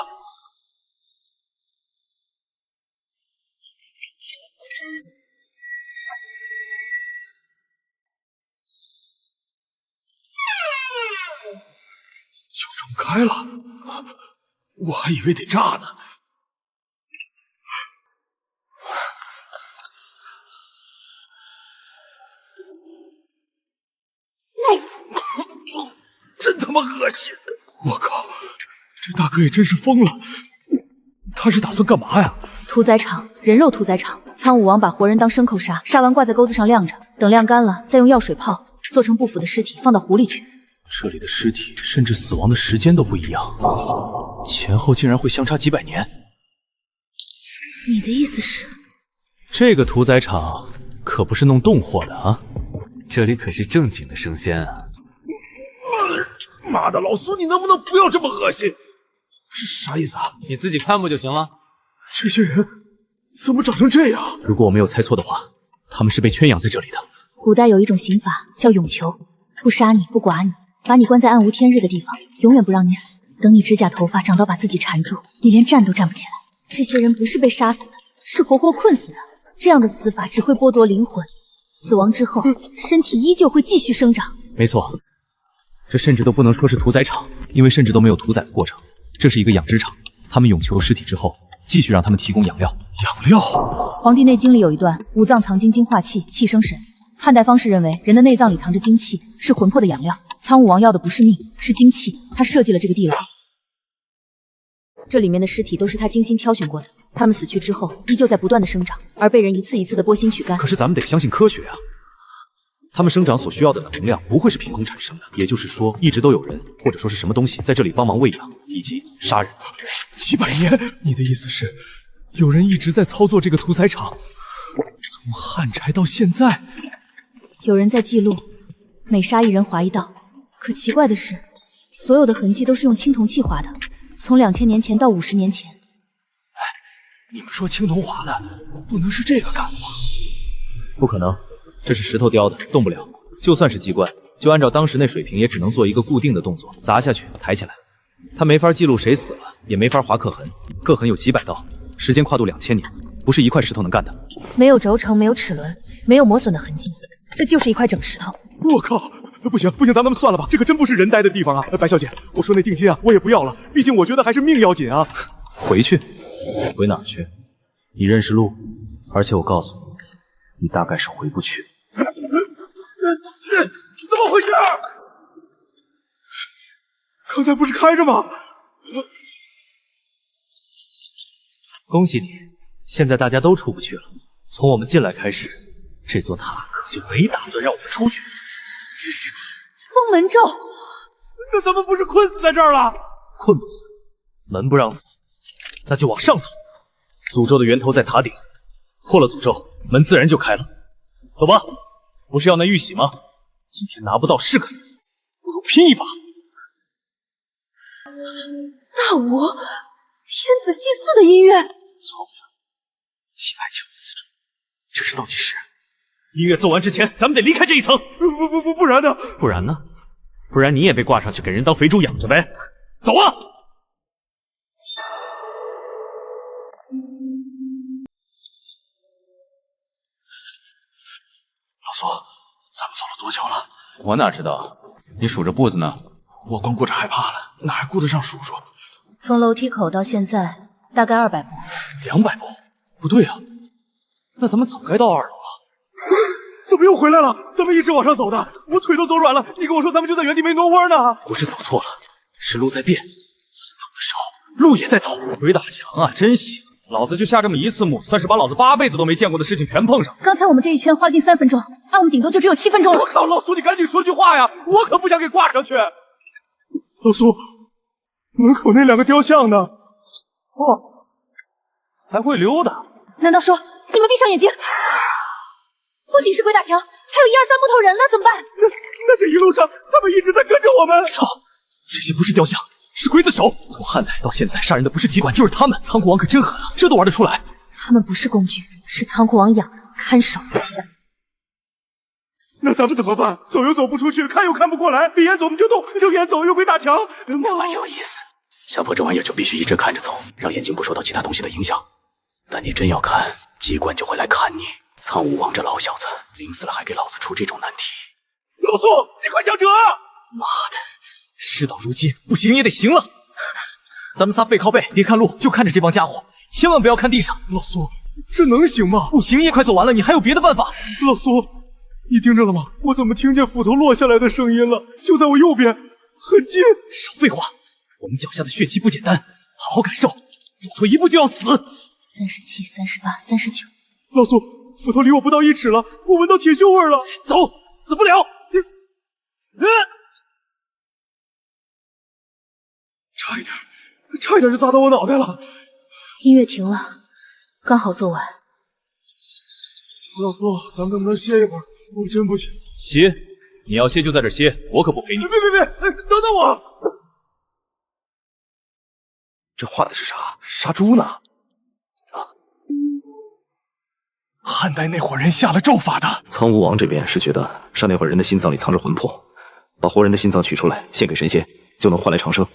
就这么开了，我还以为得炸呢。真他妈恶心！我靠，这大哥也真是疯了，他是打算干嘛呀？屠宰场，人肉屠宰场。苍武王把活人当牲口杀，杀完挂在钩子上晾着，等晾干了再用药水泡，做成不腐的尸体放到湖里去。这里的尸体甚至死亡的时间都不一样，前后竟然会相差几百年。你的意思是，这个屠宰场可不是弄动货的啊，这里可是正经的生鲜啊！妈的，老苏，你能不能不要这么恶心？是啥意思啊？你自己看不就行了？这些人怎么长成这样？如果我没有猜错的话，他们是被圈养在这里的。古代有一种刑罚叫永囚，不杀你，不剐你，把你关在暗无天日的地方，永远不让你死。等你指甲头发长到把自己缠住，你连站都站不起来。这些人不是被杀死的，是活活困死的。这样的死法只会剥夺灵魂，死亡之后，身体依旧会继续生长。没错，这甚至都不能说是屠宰场，因为甚至都没有屠宰的过程，这是一个养殖场。他们永囚尸体之后，继续让他们提供养料。养料？《黄帝内经》里有一段：五脏藏精，精化气，气生神。汉代方士认为，人的内脏里藏着精气，是魂魄的养料。苍武王要的不是命，是精气，他设计了这个地牢。这里面的尸体都是他精心挑选过的，他们死去之后，依旧在不断的生长，而被人一次一次的剥心取肝。可是咱们得相信科学啊！它们生长所需要的能量不会是凭空产生的，也就是说，一直都有人或者说是什么东西在这里帮忙喂养以及杀人。几百年？你的意思是，有人一直在操作这个屠宰场，从汉柴到现在？有人在记录，每杀一人划一道。可奇怪的是，所有的痕迹都是用青铜器划的，从2000年前到50年前。你们说青铜划的，不能是这个干的吧？不可能，这是石头雕的，动不了。就算是机关，就按照当时那水平，也只能做一个固定的动作，砸下去，抬起来。他没法记录谁死了，也没法划刻痕，刻痕有几百道，时间跨度2000年，不是一块石头能干的。没有轴承，没有齿轮，没有磨损的痕迹，这就是一块整石头。我靠！不行，咱们算了吧，这可真不是人待的地方啊！白小姐，我说那定金啊，我也不要了，毕竟我觉得还是命要紧啊。回去？回哪儿去？你认识路，而且我告诉你，你大概是回不去。怎么回事？刚才不是开着吗？恭喜你，现在大家都出不去了。从我们进来开始，这座塔可就没打算让我们出去。这是封门咒，那咱们不是困死在这儿了？困不死，门不让走，那就往上走。诅咒的源头在塔顶，破了诅咒，门自然就开了。走吧，不是要那玉玺吗？今天拿不到是个死，不如拼一把。那舞，天子祭祀的音乐。错不了，794种，这是倒计时。音乐奏完之前，咱们得离开这一层。不然呢？不然呢？不然你也被挂上去给人当肥猪养着呗。走啊！老苏，咱们走了多久了？我哪知道？你数着步子呢。我光顾着害怕了，哪还顾得上数数？从楼梯口到现在大概200步。200步？不对啊，那咱们早该到2楼了。怎么又回来了？咱们一直往上走的，我腿都走软了。你跟我说咱们就在原地没挪窝呢？不是走错了，是路在变。走的时候，路也在走。鬼打墙啊，真行！老子就下这么一次墓，算是把老子8辈子都没见过的事情全碰上。刚才我们这一圈花了近3分钟，按我们顶多就只有7分钟了。我靠，老苏，你赶紧说句话呀！我可不想给挂上去。老苏，门口那2个雕像呢？哦，还会溜达？难道说你们闭上眼睛？不仅是鬼打墙，还有1、2、3木头人呢，怎么办？那这一路上他们一直在跟着我们。操，这些不是雕像，是刽子手。从汉代到现在，杀人的不是机关就是他们。仓库王可真狠啊，这都玩得出来。他们不是工具，是仓库王养的看守。那咱们怎么办？走又走不出去，看又看不过来，闭眼走不就动，睁眼走又归大墙。这么有意思，强迫这玩意儿就必须一直看着走，让眼睛不受到其他东西的影响。但你真要看，机关就会来砍你。苍梧王这老小子，临死了还给老子出这种难题。老苏，你快想辙！妈的，事到如今，不行也得行了。咱们仨背靠背，别看路，就看着这帮家伙，千万不要看地上。老苏，这能行吗？不行也快走完了，你还有别的办法？老苏，你盯着了吗？我怎么听见斧头落下来的声音了？就在我右边，很近。少废话，我们脚下的血气不简单，好好感受，走错一步就要死。37、38、39，老苏，斧头离我不到1尺了，我闻到铁锈味了。走，死不了。差一点就砸到我脑袋了。音乐停了，刚好做完。老苏，咱们能不能歇一会儿？我真不行。歇？你要歇就在这歇，我可不陪你。别，等等我！这画的是啥？杀猪呢？汉代那伙人下了咒法的。苍梧王这边是觉得杀那伙人的心脏里藏着魂魄，把活人的心脏取出来献给神仙，就能换来长生。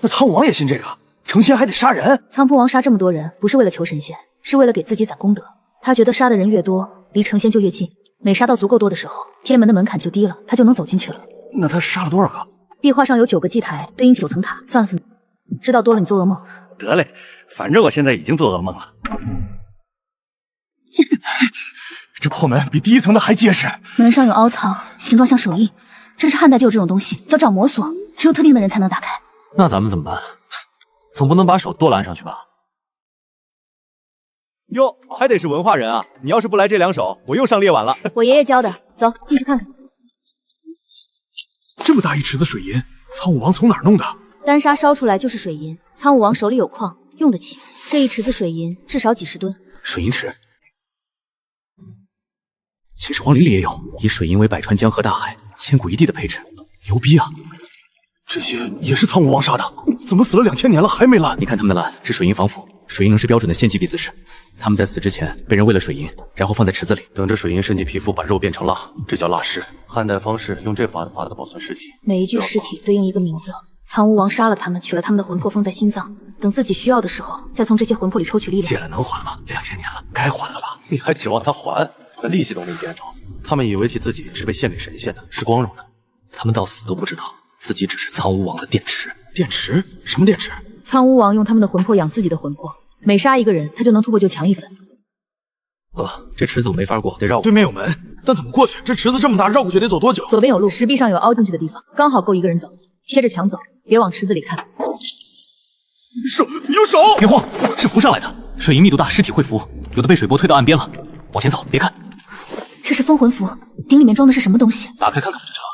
那苍梧王也信这个？成仙还得杀人？苍扑王杀这么多人，不是为了求神仙，是为了给自己攒功德。他觉得杀的人越多，离成仙就越近。每杀到足够多的时候，天门的门槛就低了，他就能走进去了。那他杀了多少个？壁画上有9个祭台，对应9层塔。算了，知道多了你做噩梦。得嘞，反正我现在已经做噩梦了。这破门比第1层的还结实。门上有凹槽，形状像手印。这是汉代就有这种东西，叫掌魔锁，只有特定的人才能打开。那咱们怎么办？总不能把手剁了按上去吧？哟，还得是文化人啊！你要是不来这2手，我又上猎碗了。我爷爷教的，走进去看看。这么大一池子水银，苍梧王从哪儿弄的？丹砂烧出来就是水银，苍梧王手里有矿，用得起。这一池子水银至少几10吨。水银池，秦始皇陵里也有，以水银为百川江河大海千古一帝的配置，牛逼啊！这些也是苍梧王杀的，怎么死了2000年了还没烂？你看他们的烂是水银防腐，水银能是标准的献祭币姿势。他们在死之前被人喂了水银，然后放在池子里，等着水银渗进皮肤，把肉变成蜡，这叫蜡尸。汉代方士用这法子保存尸体，每一具尸体对应一个名字。苍梧王杀了他们，取了他们的魂魄封在心脏，等自己需要的时候，再从这些魂魄里抽取力量。借了能还吗？2000年了，该还了吧？你还指望他还？连利息都没见着。他们以为起自己是被献给神仙的，是光荣的。他们到死都不知道自己只是苍梧王的电池。电池？什么电池？苍梧王用他们的魂魄养自己的魂魄，每杀一个人，他就能突破就强1分。这池子我没法过，得绕过。对面有门，但怎么过去？这池子这么大，绕过去得走多久？左边有路，石壁上有凹进去的地方，刚好够一个人走。贴着墙走，别往池子里看。有手！别慌，是浮上来的。水银密度大，尸体会浮，有的被水波推到岸边了。往前走，别看。这是封魂符，鼎里面装的是什么东西？打开看看不就知道了。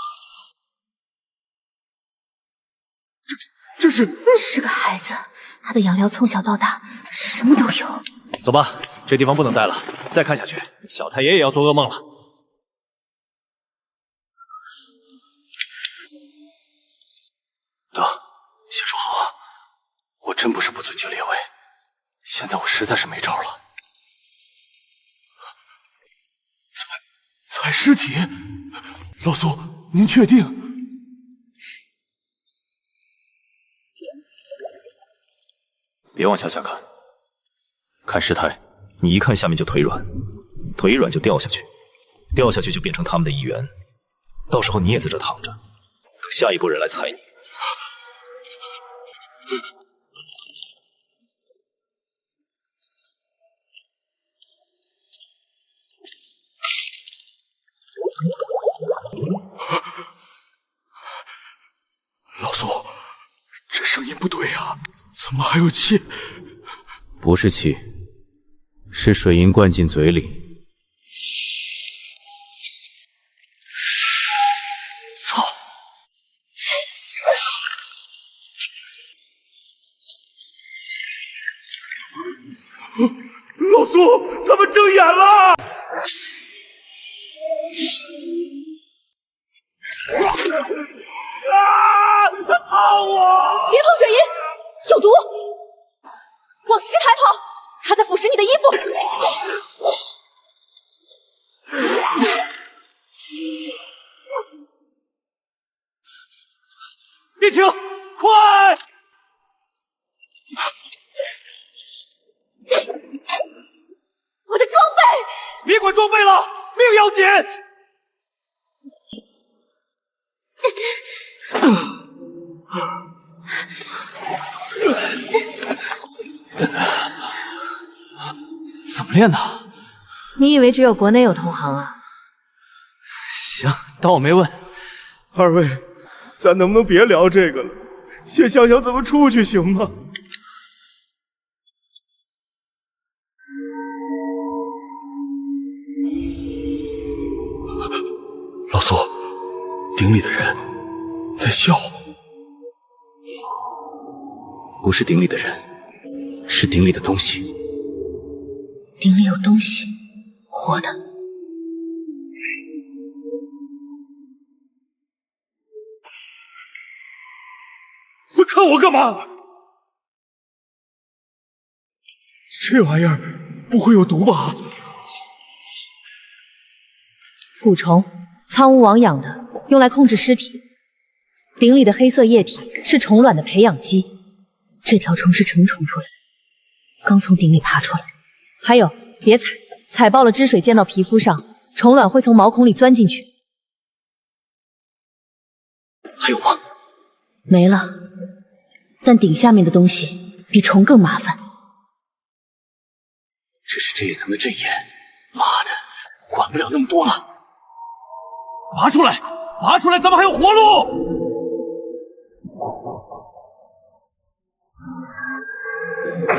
这是个孩子，他的养料从小到大什么都有。走吧，这地方不能待了，再看下去，小太爷也要做噩梦了。得，谢叔好啊，我真不是不尊敬列位，现在我实在是没招了。采尸体，老苏，您确定？别往下看，看尸态，你一看下面就腿软，腿软就掉下去，掉下去就变成他们的一员，到时候你也在这躺着，等下一波人来踩你。老苏，这声音不对啊，怎么还有气？不是气，是水银灌进嘴里。操！老苏，他们睁眼了！别碰水！他在腐蚀你的衣服。别停，快！我的装备！别管装备了，命要紧！怎么练的？你以为只有国内有同行啊？行，当我没问。二位，咱能不能别聊这个了？先想想怎么出去，行吗？老苏，鼎里的人在笑。不是鼎里的人，是鼎里的东西。鼎里有东西，活的。看我干嘛？这玩意儿不会有毒吧？蛊虫，苍梧王养的，用来控制尸体。鼎里的黑色液体是虫卵的培养基，这条虫是成虫出来的，刚从鼎里爬出来。还有，别踩，踩爆了汁水溅到皮肤上，虫卵会从毛孔里钻进去。还有吗？没了。但鼎下面的东西比虫更麻烦。这是这一层的阵眼，妈的，管不了那么多了。拔出来，拔出来，咱们还有活路！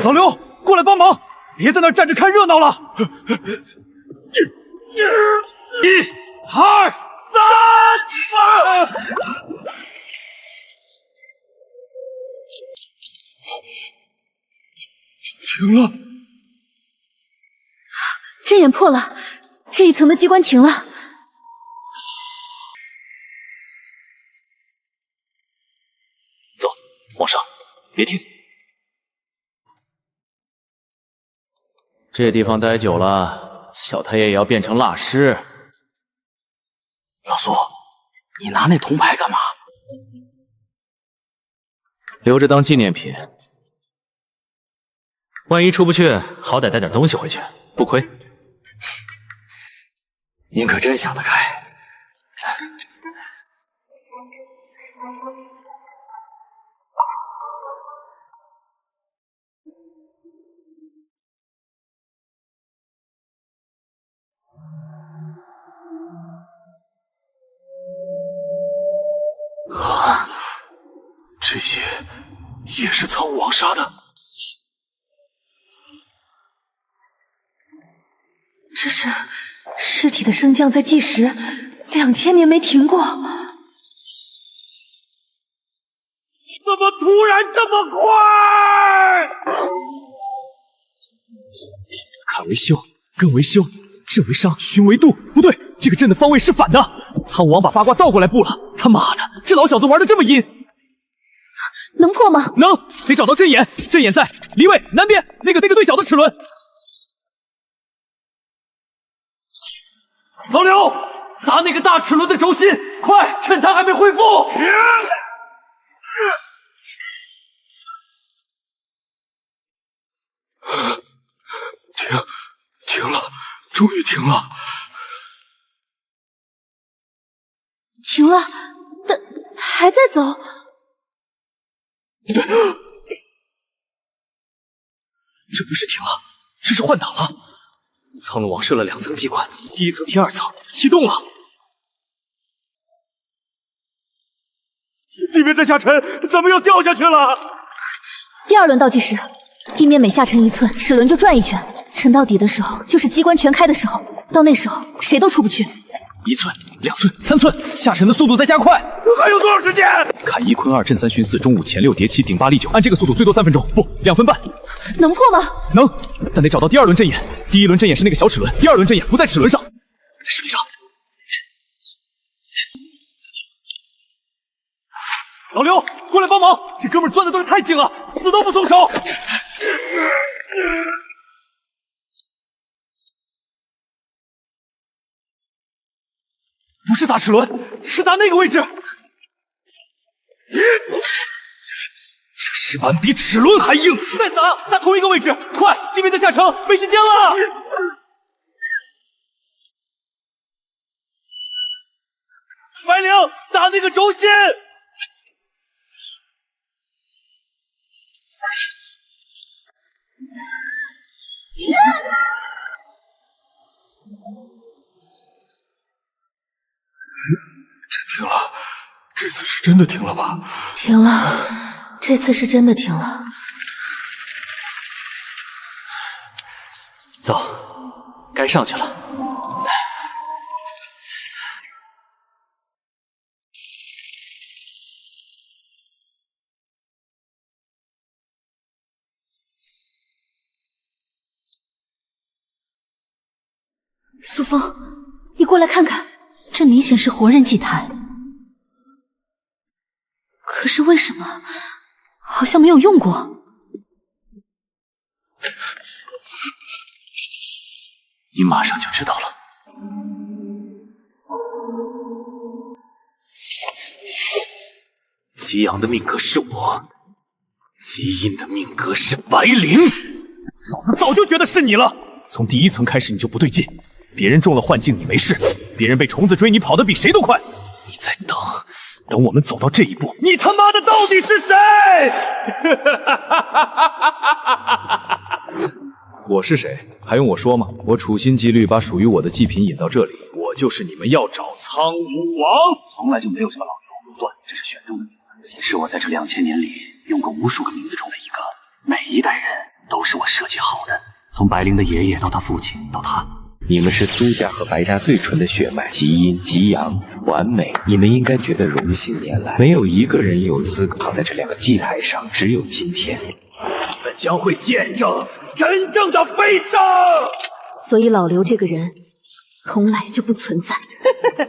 老刘，过来帮忙，别在那儿站着看热闹了。1、2、3，停了！阵眼破了，这一层的机关停了。走，往上，别停。这地方待久了，小太爷也要变成蜡尸。老苏，你拿那铜牌干嘛？留着当纪念品。万一出不去，好歹带点东西回去，不亏。您可真想得开。这些也是苍梧王杀的。这是尸体的升降在计时，2000年没停过。怎么突然这么快？坎为修，艮为修，震为伤，巽为度。不对，这个阵的方位是反的。苍梧王把八卦倒过来布了。他妈的，这老小子玩的这么阴！能破吗？能，得找到阵眼，阵眼在离位南边那个最小的齿轮。老刘，砸那个大齿轮的轴心，快，趁它还没恢复。停了，终于停了。停了，但还在走。这不是停了，这是换挡了。苍龙王设了2层机关，第1层、第2层启动了。地面在下沉，怎么又掉下去了？第2轮倒计时，地面每下沉1寸，齿轮就转1圈。沉到底的时候，就是机关全开的时候。到那时候，谁都出不去。1寸、2寸、3寸，下沉的速度在加快。还有多少时间？看1坤2震3巽4中午前6叠7顶8立9，按这个速度最多3分钟，不2分半。能破吗？能，但得找到第2轮阵眼。第1轮阵眼是那个小齿轮，第2轮阵眼不在齿轮上，在石壁上。老刘，过来帮忙！这哥们钻的都是太紧了，死都不松手。不是砸齿轮，是砸那个位置。这石板比齿轮还硬，再砸，砸同一个位置，快！地面在下沉，没时间了。白灵，打那个轴心。停了，这次是真的停了吧？停了，这次是真的停了。走，该上去了。苏风，你过来看看，这明显是活人祭台，可是为什么好像没有用过？你马上就知道了。吉阳的命格是我，基因的命格是白灵。嫂子早就觉得是你了，从第一层开始你就不对劲。别人中了幻境你没事，别人被虫子追你跑得比谁都快。你再等我们走到这一步，你他妈的到底是谁？我是谁？还用我说吗？我处心积虑把属于我的祭品引到这里，我就是你们要找苍梧王。从来就没有什么老牛不断，这是选中的名字，也是我在这2000年里用过无数个名字中的一个。每一代人都是我设计好的，从白灵的爷爷到他父亲到他。你们是苏家和白家最纯的血脉，基因极阳，完美。你们应该觉得荣幸年来，没有一个人有资格躺在这2个祭台上，只有今天，你们将会见证真正的悲伤。所以老刘这个人从来就不存在。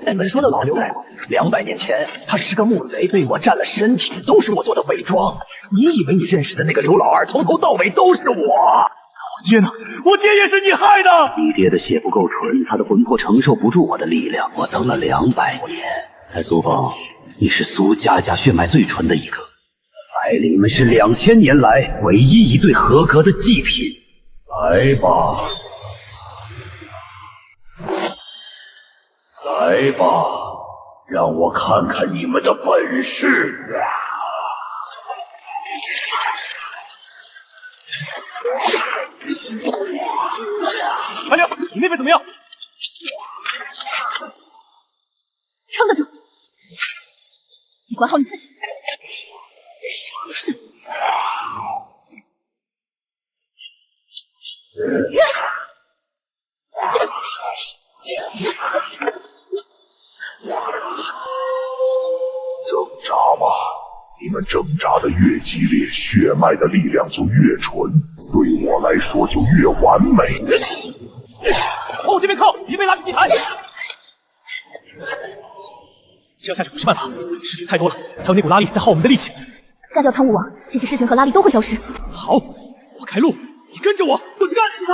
你们说的老刘，200年前他是个木贼，被我占了身体，都是我做的伪装。你以为你认识的那个刘老二，从头到尾都是我？我爹呢？我爹也是你害的！你爹的血不够纯，他的魂魄承受不住我的力量。我等了200年，在苏风，你是苏家血脉最纯的一个。白灵们是2000年来唯一一对合格的祭品。来吧，来吧，让我看看你们的本事。白灵，你那边怎么样？撑得住，你管好你自己。挣扎吧，你们挣扎的越激烈，血脉的力量就越纯，对我来说就越完美。往我这边靠，别被拉进祭台。这样下去不是办法，尸群太多了，还有那股拉力在耗我们的力气。干掉苍梧王，这些尸群和拉力都会消失。好，我开路，你跟着我，我去干死他！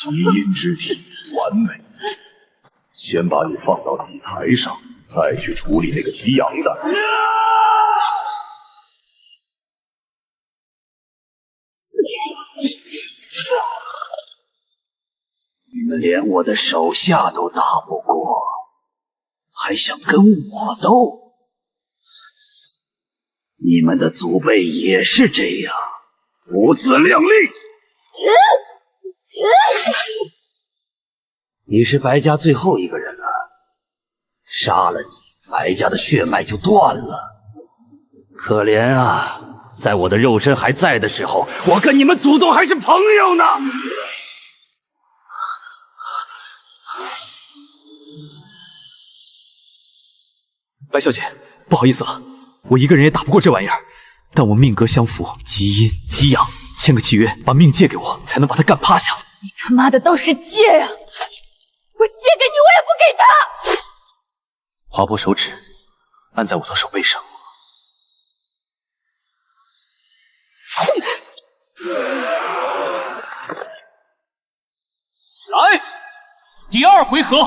基因之体完美，先把你放到祭台上，再去处理那个吉阳的。你们连我的手下都打不过，还想跟我斗？你们的祖辈也是这样，不自量力。你是白家最后一个人了，杀了你，白家的血脉就断了。可怜啊，在我的肉身还在的时候，我跟你们祖宗还是朋友呢。白小姐，不好意思了，我一个人也打不过这玩意儿，但我命格相符，基因基阳，签个契约，把命借给我，才能把他干趴下。你他妈的倒是借呀！我借给你，我也不给他。划破手指，按在我的手背上。2回合。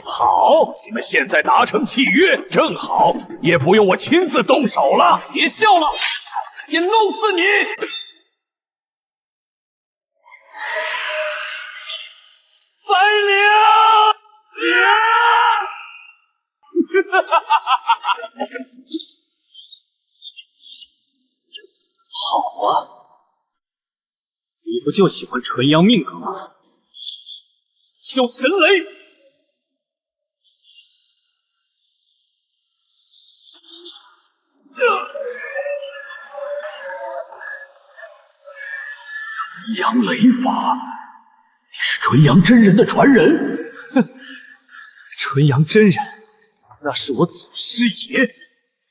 好，你们现在达成契约，正好，也不用我亲自动手了。别叫了，先弄死你！白灵，好啊，你不就喜欢纯阳命格吗？小神雷！纯阳雷法，你是纯阳真人的传人？哼，纯阳真人，那是我祖师爷，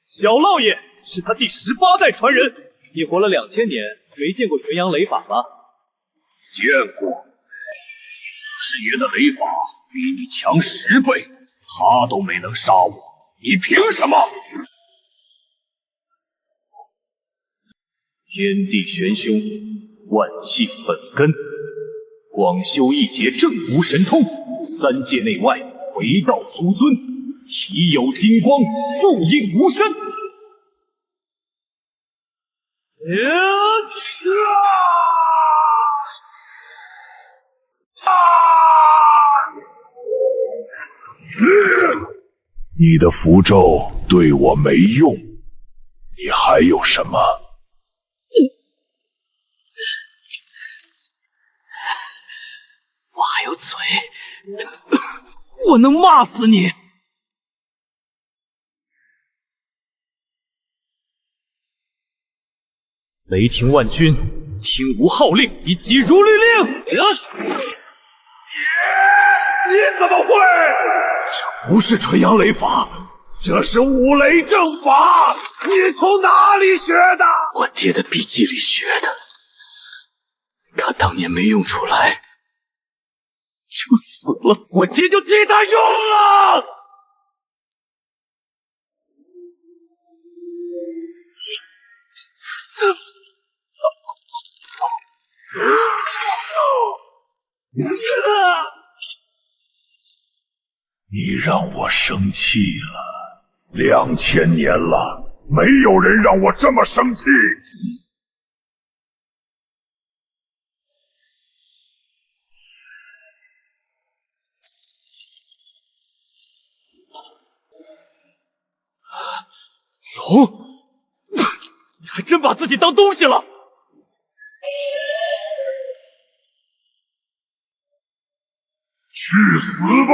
小烙爷是他第18代传人。你活了2000年，没见过纯阳雷法吧？见过，祖师爷的雷法比你强10倍，他都没能杀我，你凭什么？天地玄凶，万气本根，广修一劫正无神通，3界内外唯道独尊，体有金光，复应无身。你的符咒对我没用，你还有什么？我还有嘴，我能骂死你！雷霆万钧，听吾号令，以己如律令！你怎么会？这不是纯阳雷法，这是五雷正法！你从哪里学的？我爹的笔记里学的。他当年没用出来，就死了，我爹就替他用了。你让我生气了，2000年了，没有人让我这么生气。龙，你还真把自己当东西了！去死吧！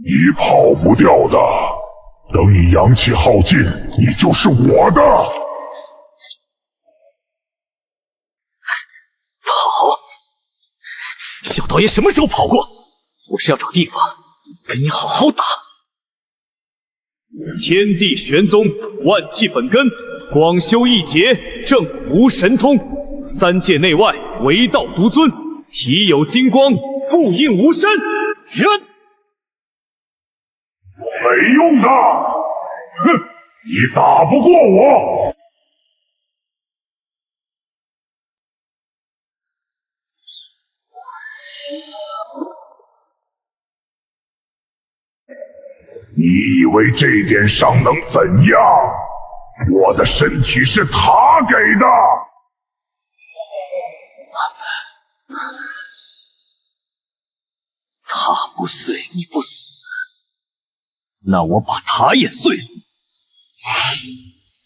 你跑不掉的，等你阳气耗尽，你就是我的。跑？小道爷什么时候跑过？我是要找地方跟你好好打。天地玄宗，万气本根，广修一劫，正无神通，3界内外唯道独尊，体有金光，复应无身。没用的，哼！你打不过我。你以为这点伤能怎样？我的身体是他给的。他不碎，你不死，那我把他也碎了。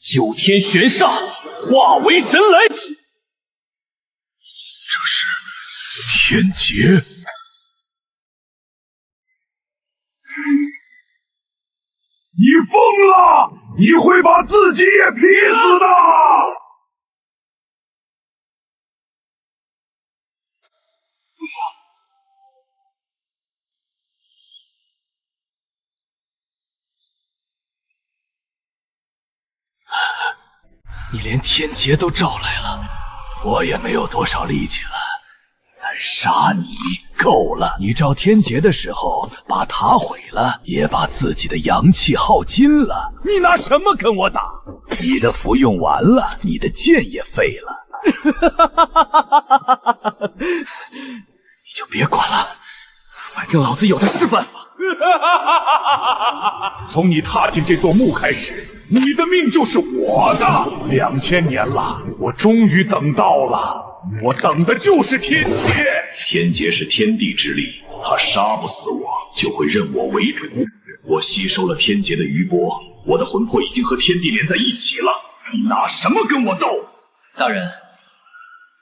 9天玄煞化为神雷，这是天劫。你疯了！你会把自己也劈死的！你连天劫都招来了，我也没有多少力气了。但杀你够了！你招天劫的时候把塔毁了，也把自己的阳气耗尽了。你拿什么跟我打？你的符用完了，你的剑也废了。你就别管了，反正老子有的是办法。从你踏进这座墓开始，你的命就是我的。2000年了，我终于等到了。我等的就是天劫。天劫是天地之力，他杀不死我，就会认我为主。我吸收了天劫的余波，我的魂魄已经和天地连在一起了。你拿什么跟我斗？大人，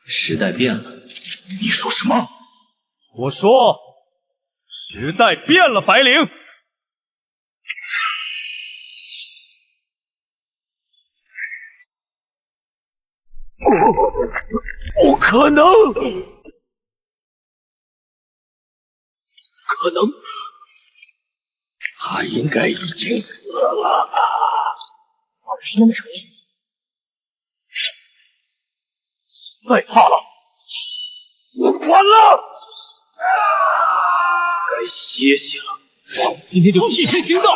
时代变了。你说什么？我说，时代变了，白灵。不可能！可能，他应该已经死了。我没那么容易死。再怕了，完了！该歇歇了。今天就替天行道。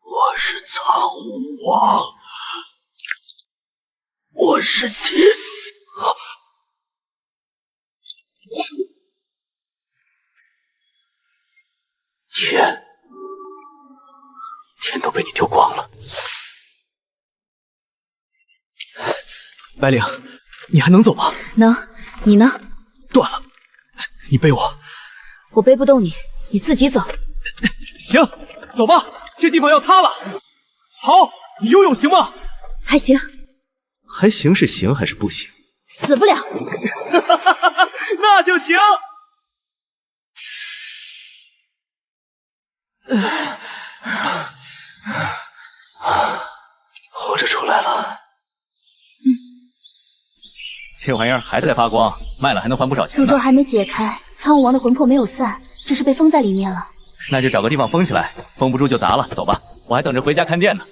我是苍梧王，我是天都被你丢光了。白灵，你还能走吗？能，你呢？断了，你背我。我背不动你，你自己走。行，走吧，这地方要塌了。好，你游泳行吗？还行。还行是行还是不行？死不了。那就行。活着出来了。这玩意儿还在发光，卖了还能还不少钱。诅咒还没解开，苍梧王的魂魄没有散，只是被封在里面了。那就找个地方封起来，封不住就砸了。走吧，我还等着回家看店呢。